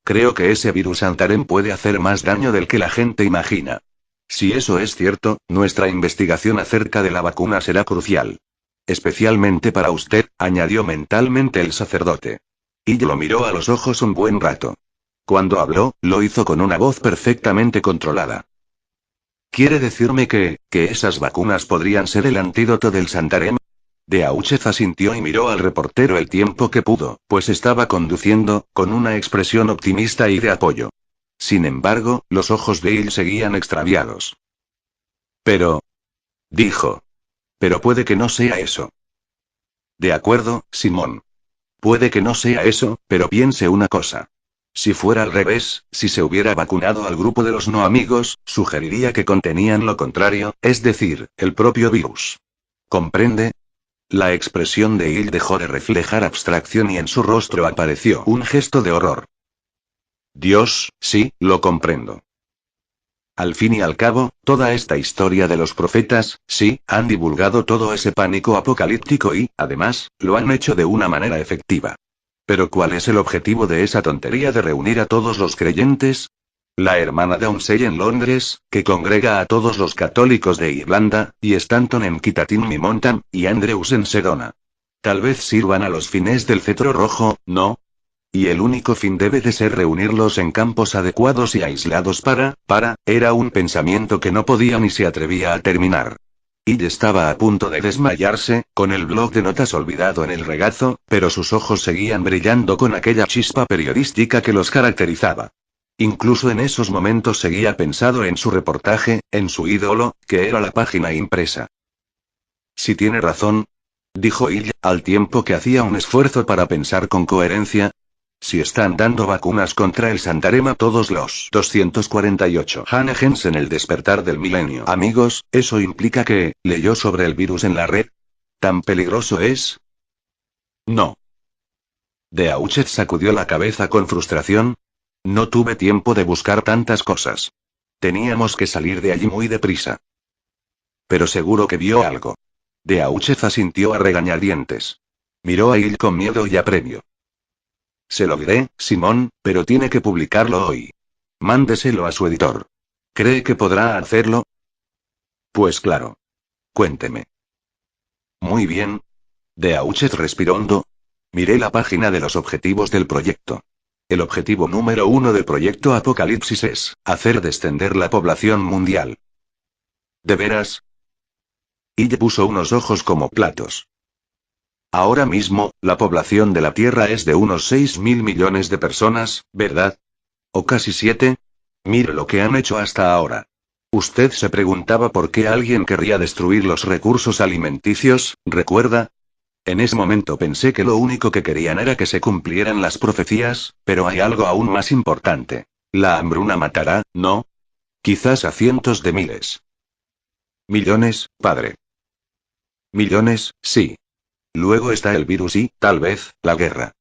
Creo que ese virus Santarém puede hacer más daño del que la gente imagina. Si eso es cierto, nuestra investigación acerca de la vacuna será crucial. Especialmente para usted, añadió mentalmente el sacerdote. Y lo miró a los ojos un buen rato. Cuando habló, lo hizo con una voz perfectamente controlada. ¿Quiere decirme que esas vacunas podrían ser el antídoto del Santarém? Beauchet asintió y miró al reportero el tiempo que pudo, pues estaba conduciendo, con una expresión optimista y de apoyo. Sin embargo, los ojos de Hill seguían extraviados. Pero, dijo. Pero puede que no sea eso. De acuerdo, Simón. Puede que no sea eso, pero piense una cosa. Si fuera al revés, si se hubiera vacunado al grupo de los no amigos, sugeriría que contenían lo contrario, es decir, el propio virus. ¿Comprende? La expresión de Hill dejó de reflejar abstracción y en su rostro apareció un gesto de horror. Dios, sí, lo comprendo. Al fin y al cabo, toda esta historia de los profetas, sí, han divulgado todo ese pánico apocalíptico y, además, lo han hecho de una manera efectiva. Pero ¿cuál es el objetivo de esa tontería de reunir a todos los creyentes? La hermana Daunsey en Londres, que congrega a todos los católicos de Irlanda, y Stanton en Kittatinny Mountain, y Andrews en Sedona. Tal vez sirvan a los fines del cetro rojo, ¿no? Y el único fin debe de ser reunirlos en campos adecuados y aislados era un pensamiento que no podía ni se atrevía a terminar. Y estaba a punto de desmayarse, con el bloc de notas olvidado en el regazo, pero sus ojos seguían brillando con aquella chispa periodística que los caracterizaba. Incluso en esos momentos seguía pensando en su reportaje, en su ídolo, que era la página impresa. Si tiene razón, dijo Hill, al tiempo que hacía un esfuerzo para pensar con coherencia. Si están dando vacunas contra el Santarém a todos los 248. Hannah Jensen, el despertar del milenio. Amigos, ¿eso implica que leyó sobre el virus en la red? ¿Tan peligroso es? No. Beauchet sacudió la cabeza con frustración. No tuve tiempo de buscar tantas cosas. Teníamos que salir de allí muy deprisa. Pero seguro que vio algo. Beauchet asintió a regañadientes. Miró a Hill con miedo y apremio. Se lo diré, Simón, pero tiene que publicarlo hoy. Mándeselo a su editor. ¿Cree que podrá hacerlo? Pues claro. Cuénteme. Muy bien. Beauchet respiró hondo. Miré la página de los objetivos del proyecto. El objetivo número 1 del proyecto Apocalipsis es hacer descender la población mundial. ¿De veras? Y puso unos ojos como platos. Ahora mismo, la población de la Tierra es de unos 6.000 millones de personas, ¿verdad? ¿O casi 7? Mire lo que han hecho hasta ahora. Usted se preguntaba por qué alguien querría destruir los recursos alimenticios, ¿recuerda? En ese momento pensé que lo único que querían era que se cumplieran las profecías, pero hay algo aún más importante. La hambruna matará, ¿no? Quizás a cientos de miles. Millones, padre. Millones, sí. Luego está el virus y, tal vez, la guerra.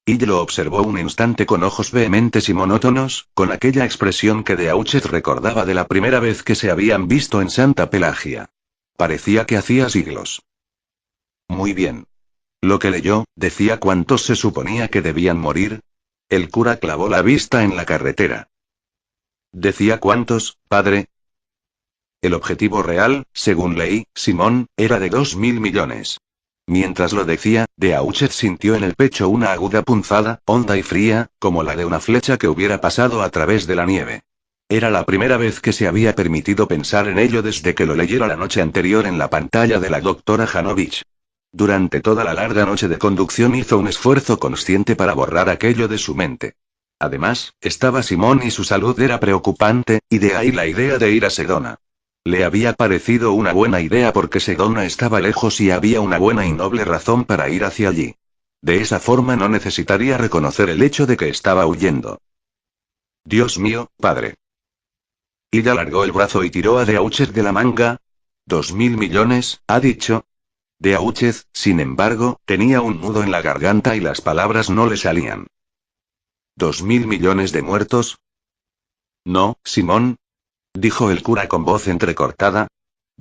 Y lo observó un instante con ojos vehementes y monótonos, con aquella expresión que Beauchet recordaba de la primera vez que se habían visto en Santa Pelagia. Parecía que hacía siglos. Muy bien. Lo que leyó, decía cuántos se suponía que debían morir. El cura clavó la vista en la carretera. ¿Decía cuántos, padre? El objetivo real, según leí, Simón, era de 2.000 millones. Mientras lo decía, Beauchet sintió en el pecho una aguda punzada, honda y fría, como la de una flecha que hubiera pasado a través de la nieve. Era la primera vez que se había permitido pensar en ello desde que lo leyera la noche anterior en la pantalla de la doctora Janovich. Durante toda la larga noche de conducción hizo un esfuerzo consciente para borrar aquello de su mente. Además, estaba Simón y su salud era preocupante, y de ahí la idea de ir a Sedona. Le había parecido una buena idea porque Sedona estaba lejos y había una buena y noble razón para ir hacia allí. De esa forma no necesitaría reconocer el hecho de que estaba huyendo. Dios mío, padre. Ella alargó el brazo y tiró a Beauchet de la manga. 2.000 millones, ha dicho. Beauchet, sin embargo, tenía un nudo en la garganta y las palabras no le salían. ¿2.000 millones de muertos? No, Simón, dijo el cura con voz entrecortada.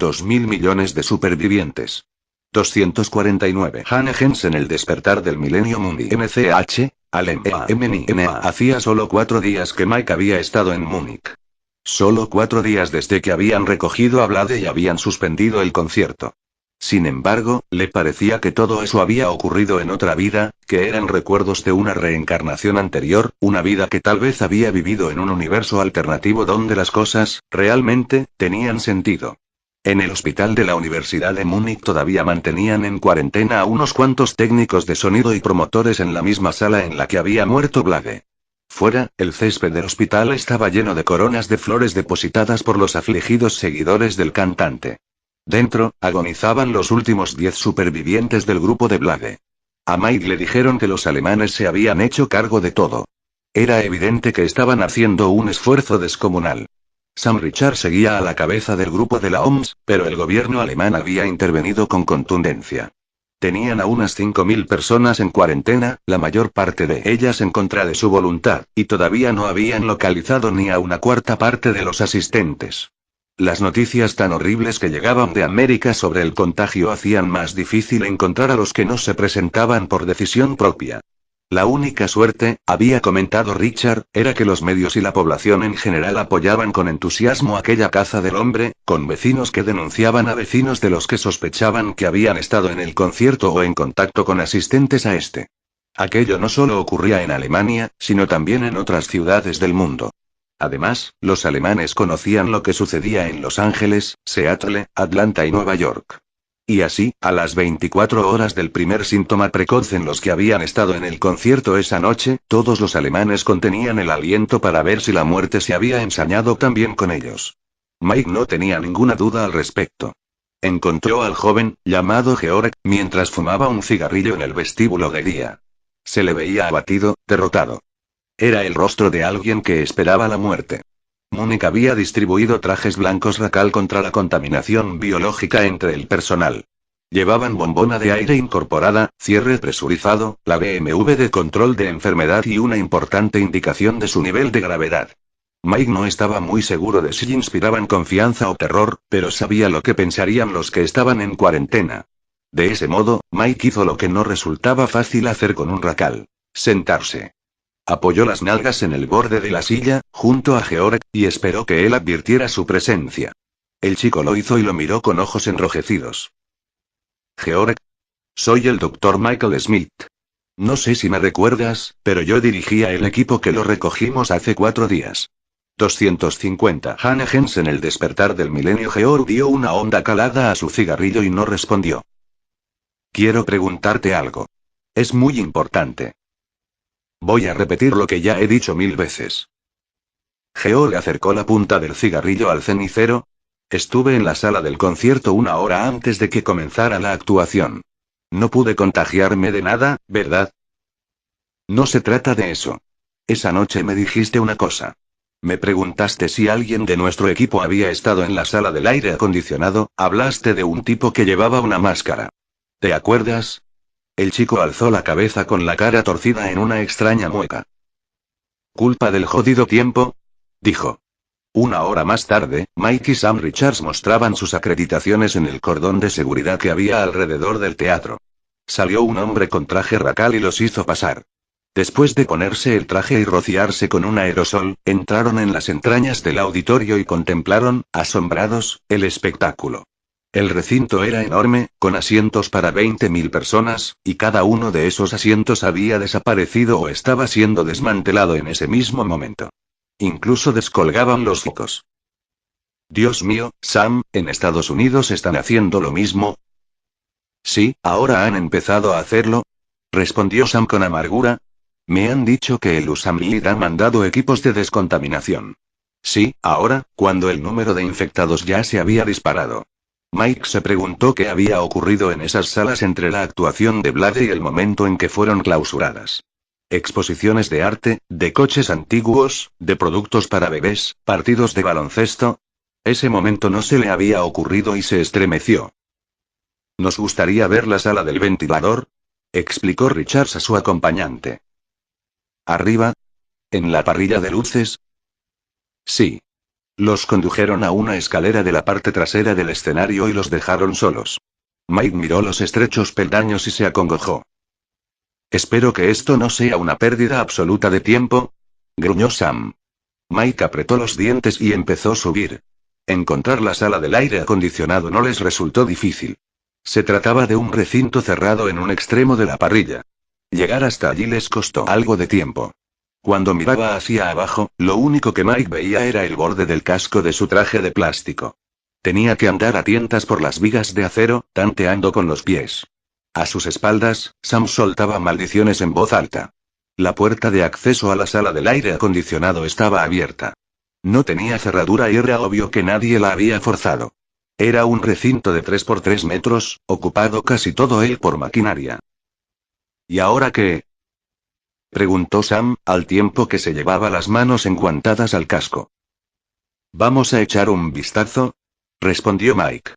2.000 millones de supervivientes. 249. Hanne Jensen. El despertar del milenio mundi. MCH, Alemania. Hacía solo 4 días que Mike había estado en Múnich. Solo 4 días desde que habían recogido a Blade y habían suspendido el concierto. Sin embargo, le parecía que todo eso había ocurrido en otra vida, que eran recuerdos de una reencarnación anterior, una vida que tal vez había vivido en un universo alternativo donde las cosas, realmente, tenían sentido. En el hospital de la Universidad de Múnich todavía mantenían en cuarentena a unos cuantos técnicos de sonido y promotores en la misma sala en la que había muerto Blade. Fuera, el césped del hospital estaba lleno de coronas de flores depositadas por los afligidos seguidores del cantante. Dentro, agonizaban los últimos 10 supervivientes del grupo de Blade. A Mike le dijeron que los alemanes se habían hecho cargo de todo. Era evidente que estaban haciendo un esfuerzo descomunal. Sam Richard seguía a la cabeza del grupo de la OMS, pero el gobierno alemán había intervenido con contundencia. Tenían a unas 5.000 personas en cuarentena, la mayor parte de ellas en contra de su voluntad, y todavía no habían localizado ni a una cuarta parte de los asistentes. Las noticias tan horribles que llegaban de América sobre el contagio hacían más difícil encontrar a los que no se presentaban por decisión propia. La única suerte, había comentado Richard, era que los medios y la población en general apoyaban con entusiasmo aquella caza del hombre, con vecinos que denunciaban a vecinos de los que sospechaban que habían estado en el concierto o en contacto con asistentes a este. Aquello no solo ocurría en Alemania, sino también en otras ciudades del mundo. Además, los alemanes conocían lo que sucedía en Los Ángeles, Seattle, Atlanta y Nueva York. Y así, a las 24 horas del primer síntoma precoz en los que habían estado en el concierto esa noche, todos los alemanes contenían el aliento para ver si la muerte se había ensañado también con ellos. Mike no tenía ninguna duda al respecto. Encontró al joven, llamado Georg, mientras fumaba un cigarrillo en el vestíbulo de día. Se le veía abatido, derrotado. Era el rostro de alguien que esperaba la muerte. Múnich había distribuido trajes blancos Racal contra la contaminación biológica entre el personal. Llevaban bombona de aire incorporada, cierre presurizado, la BMW de control de enfermedad y una importante indicación de su nivel de gravedad. Mike no estaba muy seguro de si inspiraban confianza o terror, pero sabía lo que pensarían los que estaban en cuarentena. De ese modo, Mike hizo lo que no resultaba fácil hacer con un Racal: sentarse. Apoyó las nalgas en el borde de la silla, junto a Georg, y esperó que él advirtiera su presencia. El chico lo hizo y lo miró con ojos enrojecidos. Georg. Soy el Dr. Michael Smith. No sé si me recuerdas, pero yo dirigía el equipo que lo recogimos hace 4 días. 250. Hanne Jensen. El despertar del milenio. Georg dio una honda calada a su cigarrillo y no respondió. Quiero preguntarte algo. Es muy importante. Voy a repetir lo que ya he dicho 1000 veces. Georg acercó la punta del cigarrillo al cenicero. Estuve en la sala del concierto 1 hora antes de que comenzara la actuación. No pude contagiarme de nada, ¿verdad? No se trata de eso. Esa noche me dijiste una cosa. Me preguntaste si alguien de nuestro equipo había estado en la sala del aire acondicionado, hablaste de un tipo que llevaba una máscara. ¿Te acuerdas? El chico alzó la cabeza con la cara torcida en una extraña mueca. ¿Culpa del jodido tiempo? Dijo. Una hora más tarde, Mike y Sam Richards mostraban sus acreditaciones en el cordón de seguridad que había alrededor del teatro. Salió un hombre con traje racal y los hizo pasar. Después de ponerse el traje y rociarse con un aerosol, entraron en las entrañas del auditorio y contemplaron, asombrados, el espectáculo. El recinto era enorme, con asientos para 20.000 personas, y cada uno de esos asientos había desaparecido o estaba siendo desmantelado en ese mismo momento. Incluso descolgaban los focos. Dios mío, Sam, ¿en Estados Unidos están haciendo lo mismo? Sí, ahora han empezado a hacerlo, respondió Sam con amargura. Me han dicho que el USAMLID ha mandado equipos de descontaminación. Sí, ahora, cuando el número de infectados ya se había disparado. Mike se preguntó qué había ocurrido en esas salas entre la actuación de Blade y el momento en que fueron clausuradas. Exposiciones de arte, de coches antiguos, de productos para bebés, partidos de baloncesto. Ese momento no se le había ocurrido y se estremeció. Nos gustaría ver la sala del ventilador, explicó Richards a su acompañante. ¿Arriba? ¿En la parrilla de luces? Sí. Los condujeron a una escalera de la parte trasera del escenario y los dejaron solos. Mike miró los estrechos peldaños y se acongojó. Espero que esto no sea una pérdida absoluta de tiempo, gruñó Sam. Mike apretó los dientes y empezó a subir. Encontrar la sala del aire acondicionado no les resultó difícil. Se trataba de un recinto cerrado en un extremo de la parrilla. Llegar hasta allí les costó algo de tiempo. Cuando miraba hacia abajo, lo único que Mike veía era el borde del casco de su traje de plástico. Tenía que andar a tientas por las vigas de acero, tanteando con los pies. A sus espaldas, Sam soltaba maldiciones en voz alta. La puerta de acceso a la sala del aire acondicionado estaba abierta. No tenía cerradura y era obvio que nadie la había forzado. Era un recinto de 3 por 3 metros, ocupado casi todo él por maquinaria. ¿Y ahora qué? Preguntó Sam, al tiempo que se llevaba las manos enguantadas al casco. ¿Vamos a echar un vistazo? Respondió Mike.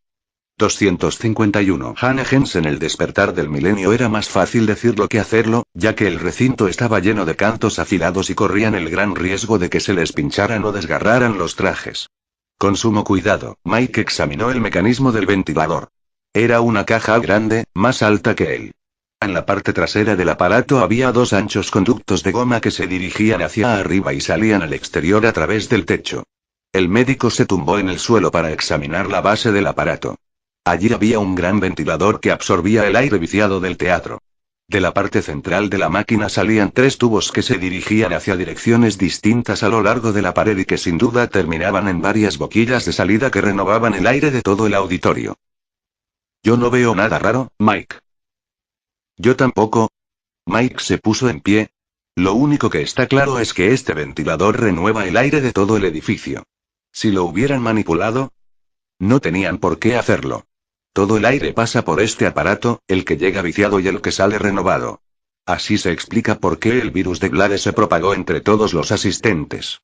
251. Hannah en el despertar del milenio era más fácil decirlo que hacerlo, ya que el recinto estaba lleno de cantos afilados y corrían el gran riesgo de que se les pincharan o desgarraran los trajes. Con sumo cuidado, Mike examinó el mecanismo del ventilador. Era una caja grande, más alta que él. En la parte trasera del aparato había 2 anchos conductos de goma que se dirigían hacia arriba y salían al exterior a través del techo. El médico se tumbó en el suelo para examinar la base del aparato. Allí había un gran ventilador que absorbía el aire viciado del teatro. De la parte central de la máquina salían 3 tubos que se dirigían hacia direcciones distintas a lo largo de la pared y que sin duda terminaban en varias boquillas de salida que renovaban el aire de todo el auditorio. Yo no veo nada raro, Mike. Yo tampoco. Mike se puso en pie. Lo único que está claro es que este ventilador renueva el aire de todo el edificio. Si lo hubieran manipulado, no tenían por qué hacerlo. Todo el aire pasa por este aparato, el que llega viciado y el que sale renovado. Así se explica por qué el virus de Glade se propagó entre todos los asistentes.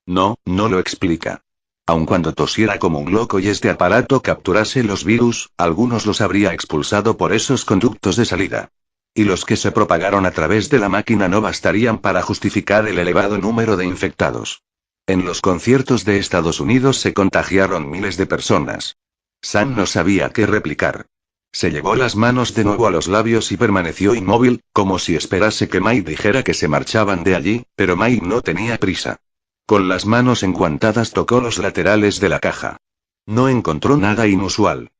No, no lo explica. Aun cuando tosiera como un loco y este aparato capturase los virus, algunos los habría expulsado por esos conductos de salida. Y los que se propagaron a través de la máquina no bastarían para justificar el elevado número de infectados. En los conciertos de Estados Unidos se contagiaron miles de personas. Sam no sabía qué replicar. Se llevó las manos de nuevo a los labios y permaneció inmóvil, como si esperase que Mike dijera que se marchaban de allí, pero Mike no tenía prisa. Con las manos enguantadas tocó los laterales de la caja. No encontró nada inusual.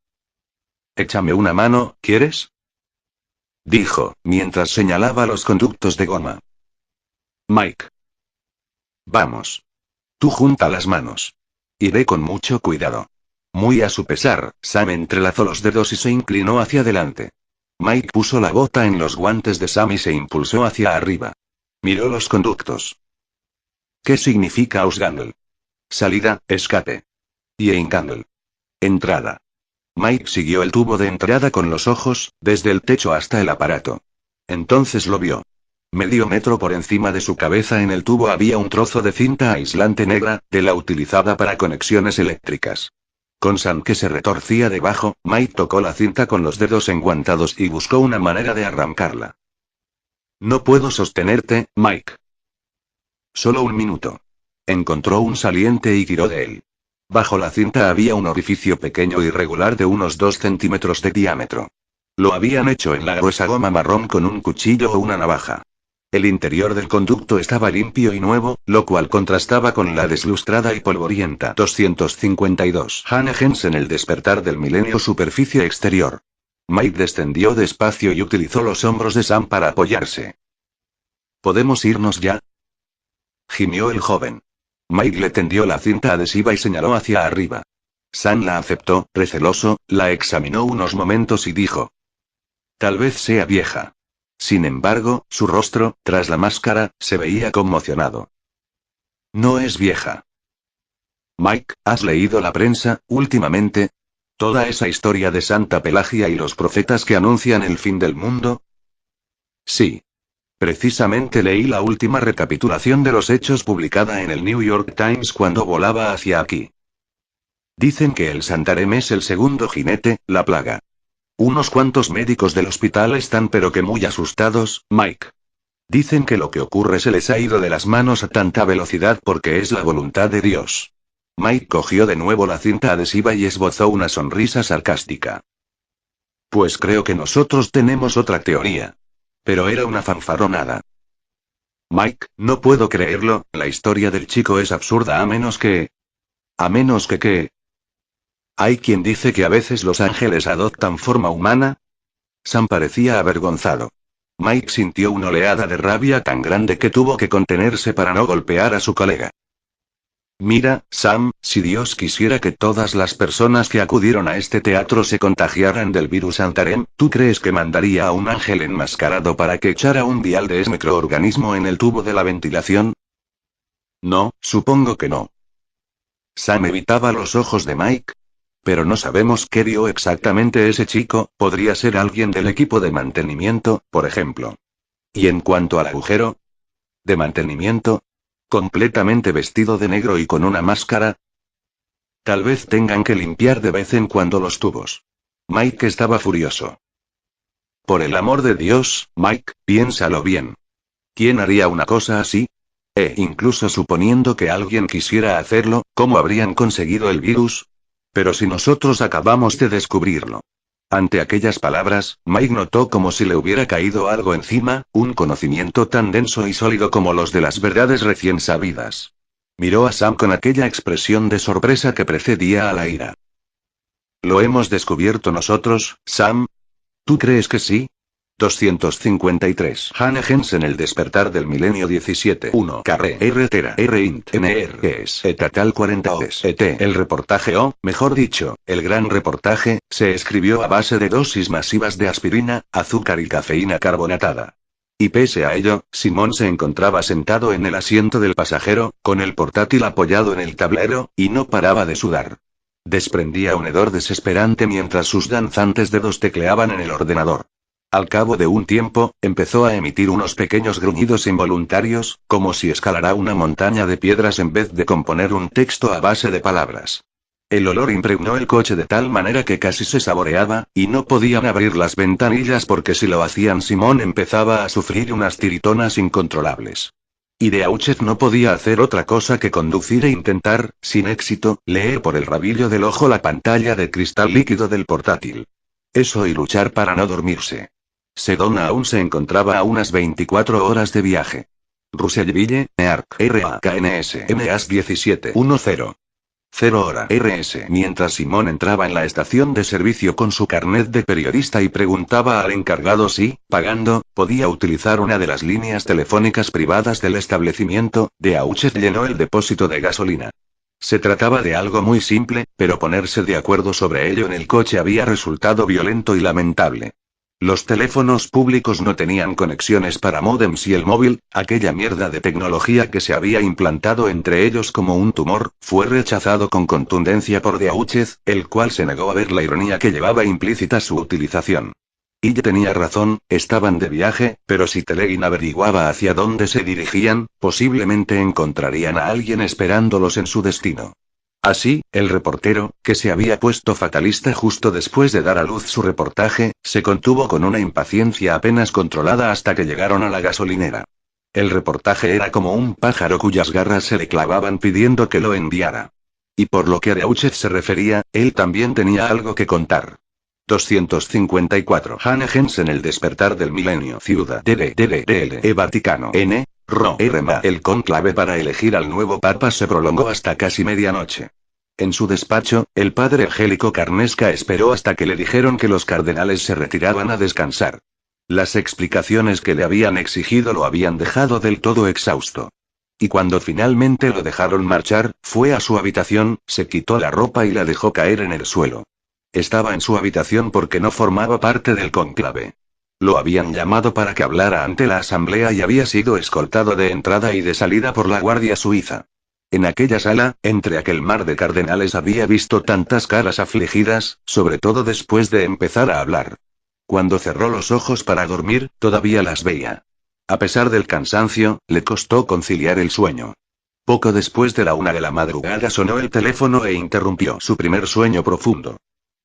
Échame una mano, ¿quieres? Dijo, mientras señalaba los conductos de goma. Mike. Vamos. Tú junta las manos. Iré con mucho cuidado. Muy a su pesar, Sam entrelazó los dedos y se inclinó hacia adelante. Mike puso la bota en los guantes de Sam y se impulsó hacia arriba. Miró los conductos. ¿Qué significa Ausgangle? Salida, escape. Y Eingangle. Entrada. Mike siguió el tubo de entrada con los ojos, desde el techo hasta el aparato. Entonces lo vio. Medio metro por encima de su cabeza en el tubo había un trozo de cinta aislante negra, de la utilizada para conexiones eléctricas. Con Sam que se retorcía debajo, Mike tocó la cinta con los dedos enguantados y buscó una manera de arrancarla. No puedo sostenerte, Mike. Solo un minuto. Encontró un saliente y tiró de él. Bajo la cinta había un orificio pequeño y regular de unos 2 centímetros de diámetro. Lo habían hecho en la gruesa goma marrón con un cuchillo o una navaja. El interior del conducto estaba limpio y nuevo, lo cual contrastaba con la deslustrada y polvorienta 252 Hannah en el despertar del milenio superficie exterior. Mike descendió despacio y utilizó los hombros de Sam para apoyarse. ¿Podemos irnos ya?, gimió el joven. Mike le tendió la cinta adhesiva y señaló hacia arriba. Sam la aceptó, receloso, la examinó unos momentos y dijo: tal vez sea vieja. Sin embargo, su rostro, tras la máscara, se veía conmocionado. No es vieja. Mike, ¿has leído la prensa, últimamente? ¿Toda esa historia de Santa Pelagia y los profetas que anuncian el fin del mundo? Sí. Precisamente leí la última recapitulación de los hechos publicada en el New York Times cuando volaba hacia aquí. Dicen que el Santarém es el segundo jinete, la plaga. Unos cuantos médicos del hospital están pero que muy asustados, Mike. Dicen que lo que ocurre se les ha ido de las manos a tanta velocidad porque es la voluntad de Dios. Mike cogió de nuevo la cinta adhesiva y esbozó una sonrisa sarcástica. Pues creo que nosotros tenemos otra teoría. Pero era una fanfarronada. Mike, no puedo creerlo, la historia del chico es absurda a menos que... ¿A menos que qué? ¿Hay quien dice que a veces los ángeles adoptan forma humana? Sam parecía avergonzado. Mike sintió una oleada de rabia tan grande que tuvo que contenerse para no golpear a su colega. Mira, Sam, si Dios quisiera que todas las personas que acudieron a este teatro se contagiaran del virus Santarém, ¿tú crees que mandaría a un ángel enmascarado para que echara un vial de ese microorganismo en el tubo de la ventilación? No, supongo que no. Sam evitaba los ojos de Mike. Pero no sabemos qué vio exactamente ese chico, podría ser alguien del equipo de mantenimiento, por ejemplo. Y en cuanto al agujero de mantenimiento, completamente vestido de negro y con una máscara. Tal vez tengan que limpiar de vez en cuando los tubos. Mike estaba furioso. Por el amor de Dios, Mike, piénsalo bien. ¿Quién haría una cosa así? Incluso suponiendo que alguien quisiera hacerlo, ¿cómo habrían conseguido el virus? Pero si nosotros acabamos de descubrirlo. Ante aquellas palabras, Mike notó como si le hubiera caído algo encima, un conocimiento tan denso y sólido como los de las verdades recién sabidas. Miró a Sam con aquella expresión de sorpresa que precedía a la ira. ¿Lo hemos descubierto nosotros, Sam? ¿Tú crees que sí? 253 Hannah en el despertar del milenio 17 1 Carre R Tera R int NR es Etatal 40 OS El reportaje o, mejor dicho, el gran reportaje, se escribió a base de dosis masivas de aspirina, azúcar y cafeína carbonatada. Y pese a ello, Simón se encontraba sentado en el asiento del pasajero, con el portátil apoyado en el tablero, y no paraba de sudar. Desprendía un hedor desesperante mientras sus danzantes dedos tecleaban en el ordenador. Al cabo de un tiempo, empezó a emitir unos pequeños gruñidos involuntarios, como si escalara una montaña de piedras en vez de componer un texto a base de palabras. El olor impregnó el coche de tal manera que casi se saboreaba, y no podían abrir las ventanillas porque si lo hacían Simón empezaba a sufrir unas tiritonas incontrolables. Y Beauchet no podía hacer otra cosa que conducir e intentar, sin éxito, leer por el rabillo del ojo la pantalla de cristal líquido del portátil. Eso y luchar para no dormirse. Sedona aún se encontraba a unas 24 horas de viaje. Russellville, Newark, RAKNS, MAS 1710. 0 hora RS. Mientras Simón entraba en la estación de servicio con su carnet de periodista y preguntaba al encargado si, pagando, podía utilizar una de las líneas telefónicas privadas del establecimiento, Beauchet llenó el depósito de gasolina. Se trataba de algo muy simple, pero ponerse de acuerdo sobre ello en el coche había resultado violento y lamentable. Los teléfonos públicos no tenían conexiones para módems y el móvil, aquella mierda de tecnología que se había implantado entre ellos como un tumor, fue rechazado con contundencia por Deuchez, el cual se negó a ver la ironía que llevaba implícita su utilización. Ille tenía razón, estaban de viaje, pero si Telegin averiguaba hacia dónde se dirigían, posiblemente encontrarían a alguien esperándolos en su destino. Así, el reportero, que se había puesto fatalista justo después de dar a luz su reportaje, se contuvo con una impaciencia apenas controlada hasta que llegaron a la gasolinera. El reportaje era como un pájaro cuyas garras se le clavaban pidiendo que lo enviara. Y por lo que a Deuchez se refería, él también tenía algo que contar. 254 Hanegens en el despertar del milenio. Ciudad DDDL Vaticano N. Roma. El cónclave para elegir al nuevo papa se prolongó hasta casi medianoche. En su despacho, el padre Angélico Carnesca esperó hasta que le dijeron que los cardenales se retiraban a descansar. Las explicaciones que le habían exigido lo habían dejado del todo exhausto. Y cuando finalmente lo dejaron marchar, fue a su habitación, se quitó la ropa y la dejó caer en el suelo. Estaba en su habitación porque no formaba parte del cónclave. Lo habían llamado para que hablara ante la asamblea y había sido escoltado de entrada y de salida por la Guardia Suiza. En aquella sala, entre aquel mar de cardenales había visto tantas caras afligidas, sobre todo después de empezar a hablar. Cuando cerró los ojos para dormir, todavía las veía. A pesar del cansancio, le costó conciliar el sueño. Poco después de la 1 de la madrugada sonó el teléfono e interrumpió su primer sueño profundo.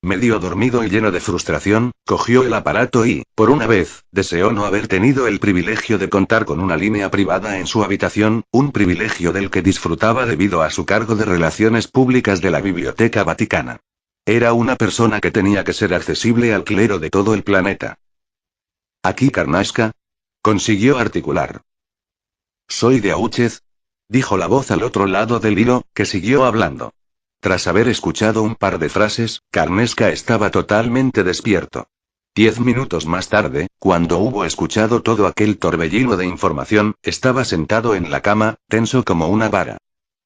Medio dormido y lleno de frustración, cogió el aparato y, por una vez, deseó no haber tenido el privilegio de contar con una línea privada en su habitación, un privilegio del que disfrutaba debido a su cargo de Relaciones Públicas de la Biblioteca Vaticana. Era una persona que tenía que ser accesible al clero de todo el planeta. ¿Aquí Carnasca? Consiguió articular. Soy Deuchez, dijo la voz al otro lado del hilo, que siguió hablando. Tras haber escuchado un par de frases, Carnesca estaba totalmente despierto. 10 minutos más tarde, cuando hubo escuchado todo aquel torbellino de información, estaba sentado en la cama, tenso como una vara.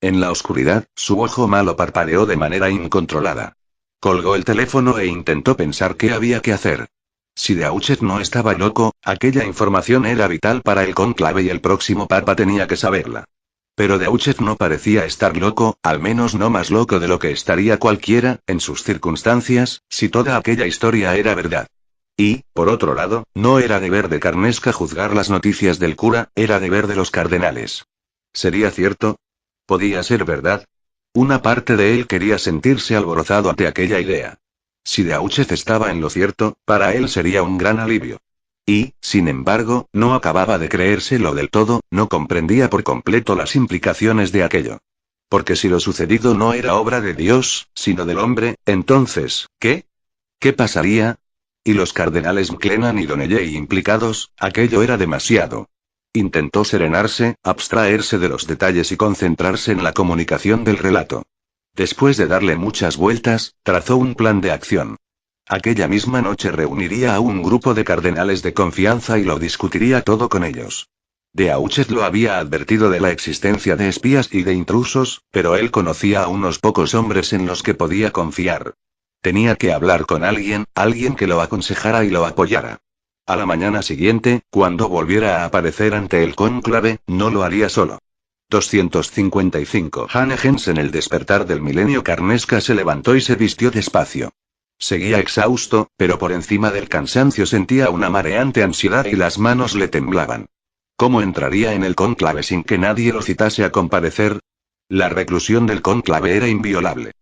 En la oscuridad, su ojo malo parpadeó de manera incontrolada. Colgó el teléfono e intentó pensar qué había que hacer. Si Deuchez no estaba loco, aquella información era vital para el cónclave y el próximo papa tenía que saberla. Pero Deuchez no parecía estar loco, al menos no más loco de lo que estaría cualquiera, en sus circunstancias, si toda aquella historia era verdad. Y, por otro lado, no era deber de Carnesca juzgar las noticias del cura, era deber de los cardenales. ¿Sería cierto? ¿Podía ser verdad? Una parte de él quería sentirse alborozado ante aquella idea. Si Deuchez estaba en lo cierto, para él sería un gran alivio. Y, sin embargo, no acababa de creérselo del todo, no comprendía por completo las implicaciones de aquello. Porque si lo sucedido no era obra de Dios, sino del hombre, entonces, ¿qué? ¿Qué pasaría? Y los cardenales McLennan y Donnelly implicados, aquello era demasiado. Intentó serenarse, abstraerse de los detalles y concentrarse en la comunicación del relato. Después de darle muchas vueltas, trazó un plan de acción. Aquella misma noche reuniría a un grupo de cardenales de confianza y lo discutiría todo con ellos. Deuchez lo había advertido de la existencia de espías y de intrusos, pero él conocía a unos pocos hombres en los que podía confiar. Tenía que hablar con alguien, alguien que lo aconsejara y lo apoyara. A la mañana siguiente, cuando volviera a aparecer ante el cónclave, no lo haría solo. 255 Hanegens en el despertar del milenio. Carnesca se levantó y se vistió despacio. Seguía exhausto, pero por encima del cansancio sentía una mareante ansiedad y las manos le temblaban. ¿Cómo entraría en el cónclave sin que nadie lo citase a comparecer? La reclusión del cónclave era inviolable.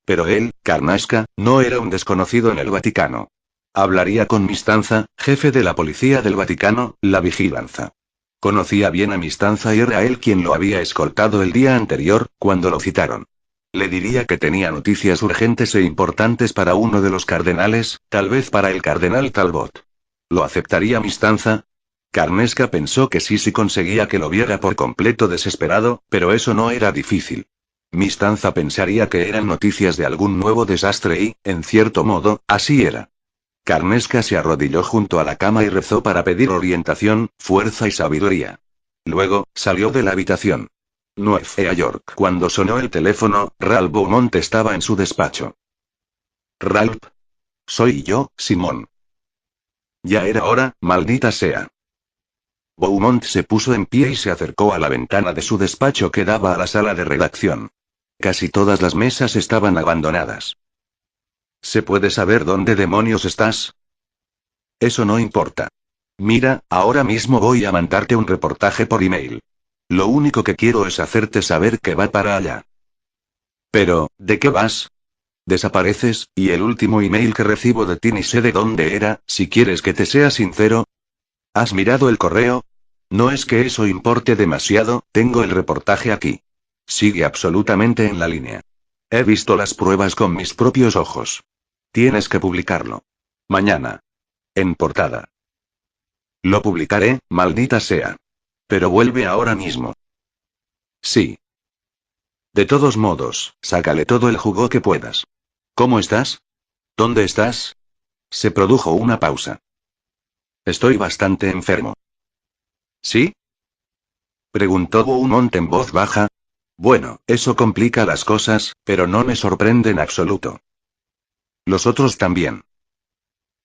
Pero él, Carnasca, no era un desconocido en el Vaticano. Hablaría con Mistanza, jefe de la policía del Vaticano, la vigilancia. Conocía bien a Mistanza y era él quien lo había escoltado el día anterior, cuando lo citaron. Le diría que tenía noticias urgentes e importantes para uno de los cardenales, tal vez para el cardenal Talbot. ¿Lo aceptaría Mistanza? Carnesca pensó que sí si conseguía que lo viera por completo desesperado, pero eso no era difícil. Mistanza pensaría que eran noticias de algún nuevo desastre y, en cierto modo, así era. Carnesca se arrodilló junto a la cama y rezó para pedir orientación, fuerza y sabiduría. Luego, salió de la habitación. Nueva York. Cuando sonó el teléfono, Ralph Beaumont estaba en su despacho. Ralph. Soy yo, Simón. Ya era hora, maldita sea. Beaumont se puso en pie y se acercó a la ventana de su despacho que daba a la sala de redacción. Casi todas las mesas estaban abandonadas. ¿Se puede saber dónde demonios estás? Eso no importa. Mira, ahora mismo voy a mandarte un reportaje por email. Lo único que quiero es hacerte saber que va para allá. Pero, ¿de qué vas? Desapareces, y el último email que recibo de ti ni sé de dónde era, si quieres que te sea sincero. ¿Has mirado el correo? No es que eso importe demasiado, tengo el reportaje aquí. Sigue absolutamente en la línea. He visto las pruebas con mis propios ojos. Tienes que publicarlo. Mañana. En portada. Lo publicaré, maldita sea. Pero vuelve ahora mismo. Sí. De todos modos, sácale todo el jugo que puedas. ¿Cómo estás? ¿Dónde estás? Se produjo una pausa. Estoy bastante enfermo. ¿Sí? Preguntó Beaumont en voz baja. Bueno, eso complica las cosas, pero no me sorprende en absoluto. Los otros también.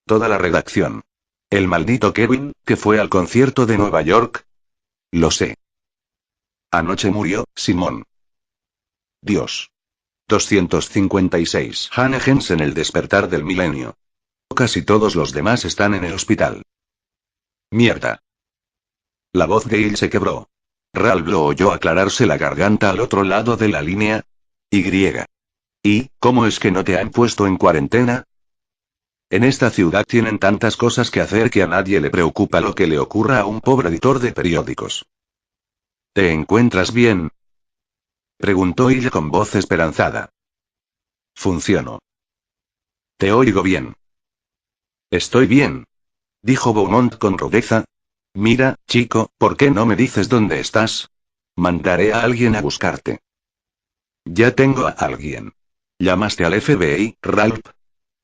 Toda la redacción. El maldito Kevin, que fue al concierto de Nueva York. Lo sé. Anoche murió, Simón. Dios. 256. Hannah Jensen, el despertar del milenio. Casi todos los demás están en el hospital. Mierda. La voz de Hill se quebró. Ralph lo oyó aclararse la garganta al otro lado de la línea. Y. ¿Y cómo es que no te han puesto en cuarentena? En esta ciudad tienen tantas cosas que hacer que a nadie le preocupa lo que le ocurra a un pobre editor de periódicos. ¿Te encuentras bien? Preguntó Hill con voz esperanzada. Funcionó. Te oigo bien. Estoy bien. Dijo Beaumont con rudeza. Mira, chico, ¿por qué no me dices dónde estás? Mandaré a alguien a buscarte. Ya tengo a alguien. ¿Llamaste al FBI, Ralph?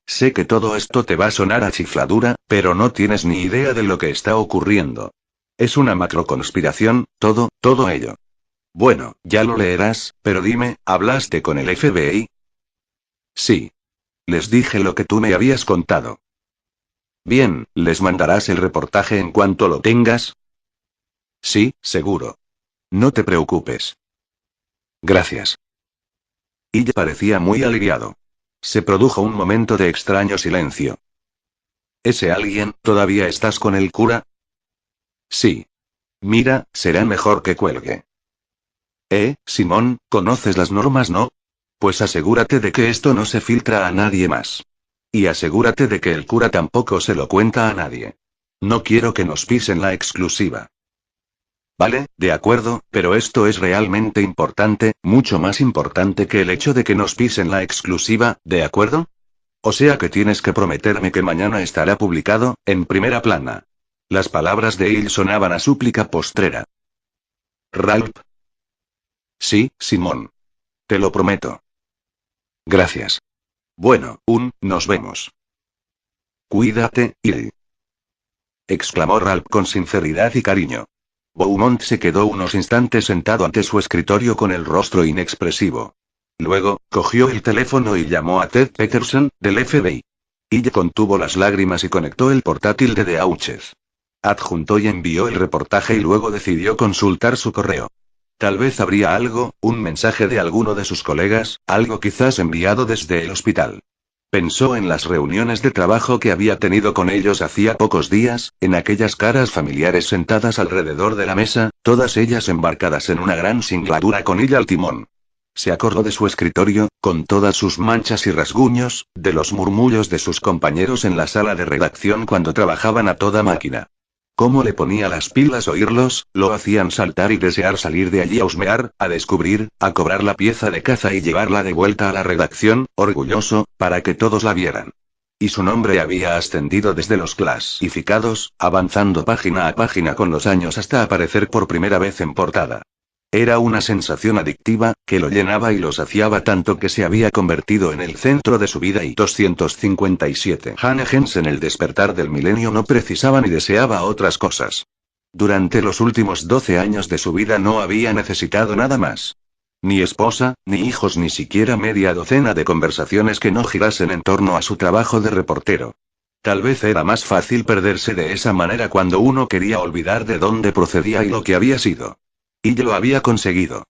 Sé que todo esto te va a sonar a chifladura, pero no tienes ni idea de lo que está ocurriendo. Es una macroconspiración, todo ello. Bueno, ya lo leerás, pero dime, ¿hablaste con el FBI? Sí. Les dije lo que tú me habías contado. Bien, ¿les mandarás el reportaje en cuanto lo tengas? Sí, seguro. No te preocupes. Gracias. Ille parecía muy aliviado. Se produjo un momento de extraño silencio. ¿Ese alguien, todavía estás con el cura? Sí. Mira, será mejor que cuelgue. Simón, ¿conoces las normas, no? Pues asegúrate de que esto no se filtra a nadie más. Y asegúrate de que el cura tampoco se lo cuenta a nadie. No quiero que nos pisen la exclusiva. Vale, de acuerdo, pero esto es realmente importante, mucho más importante que el hecho de que nos pisen la exclusiva, ¿de acuerdo? O sea que tienes que prometerme que mañana estará publicado, en primera plana. Las palabras de Hill sonaban a súplica postrera. Ralph. Sí, Simón. Te lo prometo. Gracias. Bueno, nos vemos. Cuídate, Hill. Exclamó Ralph con sinceridad y cariño. Beaumont se quedó unos instantes sentado ante su escritorio con el rostro inexpresivo. Luego, cogió el teléfono y llamó a Ted Peterson, del FBI. Hill contuvo las lágrimas y conectó el portátil de Deutsches. Adjuntó y envió el reportaje y luego decidió consultar su correo. Tal vez habría algo, un mensaje de alguno de sus colegas, algo quizás enviado desde el hospital. Pensó en las reuniones de trabajo que había tenido con ellos hacía pocos días, en aquellas caras familiares sentadas alrededor de la mesa, todas ellas embarcadas en una gran singladura con ella al timón. Se acordó de su escritorio, con todas sus manchas y rasguños, de los murmullos de sus compañeros en la sala de redacción cuando trabajaban a toda máquina. Cómo le ponía las pilas oírlos, lo hacían saltar y desear salir de allí a husmear, a descubrir, a cobrar la pieza de caza y llevarla de vuelta a la redacción, orgulloso, para que todos la vieran. Y su nombre había ascendido desde los clasificados, avanzando página a página con los años hasta aparecer por primera vez en portada. Era una sensación adictiva, que lo llenaba y lo saciaba tanto que se había convertido en el centro de su vida y 257. Hannah Jensen, el despertar del milenio, no precisaba ni deseaba otras cosas. Durante los últimos 12 años de su vida no había necesitado nada más. Ni esposa, ni hijos, ni siquiera media docena de conversaciones que no girasen en torno a su trabajo de reportero. Tal vez era más fácil perderse de esa manera cuando uno quería olvidar de dónde procedía y lo que había sido. Y lo había conseguido.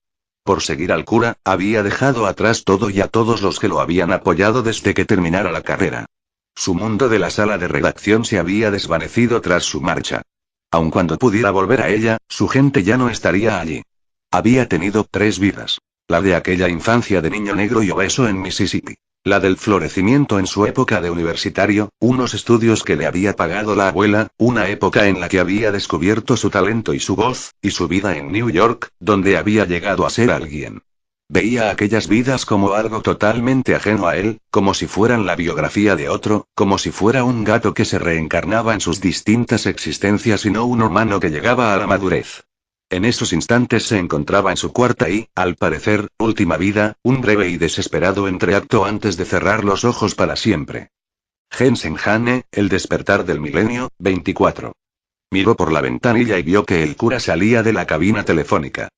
Por seguir al cura, había dejado atrás todo y a todos los que lo habían apoyado desde que terminara la carrera. Su mundo de la sala de redacción se había desvanecido tras su marcha. Aun cuando pudiera volver a ella, su gente ya no estaría allí. Había tenido 3 vidas. La de aquella infancia de niño negro y obeso en Mississippi. La del florecimiento en su época de universitario, unos estudios que le había pagado la abuela, una época en la que había descubierto su talento y su voz, y su vida en New York, donde había llegado a ser alguien. Veía aquellas vidas como algo totalmente ajeno a él, como si fueran la biografía de otro, como si fuera un gato que se reencarnaba en sus distintas existencias y no un humano que llegaba a la madurez. En esos instantes se encontraba en su cuarta y, al parecer, última vida, un breve y desesperado entreacto antes de cerrar los ojos para siempre. Gensenhane, el despertar del milenio, 24. Miró por la ventanilla y vio que el cura salía de la cabina telefónica.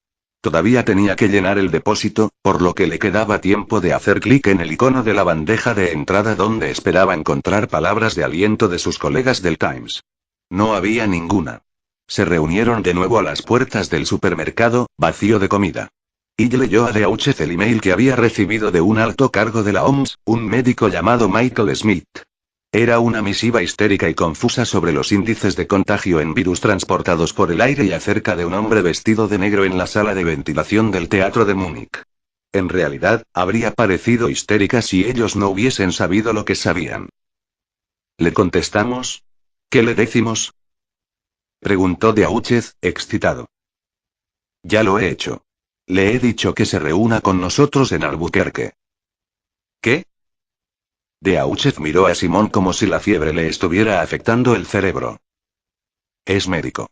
Todavía tenía que llenar el depósito, por lo que le quedaba tiempo de hacer clic en el icono de la bandeja de entrada donde esperaba encontrar palabras de aliento de sus colegas del Times. No había ninguna. Se reunieron de nuevo a las puertas del supermercado, vacío de comida. Y leyó a Deutsche el email que había recibido de un alto cargo de la OMS, un médico llamado Michael Smith. Era una misiva histérica y confusa sobre los índices de contagio en virus transportados por el aire y acerca de un hombre vestido de negro en la sala de ventilación del teatro de Múnich. En realidad, habría parecido histérica si ellos no hubiesen sabido lo que sabían. ¿Le contestamos? ¿Qué le decimos? Preguntó Deutsche, excitado. Ya lo he hecho. Le he dicho que se reúna con nosotros en Albuquerque. ¿Qué? Deutsche miró a Simón como si la fiebre le estuviera afectando el cerebro. Es médico.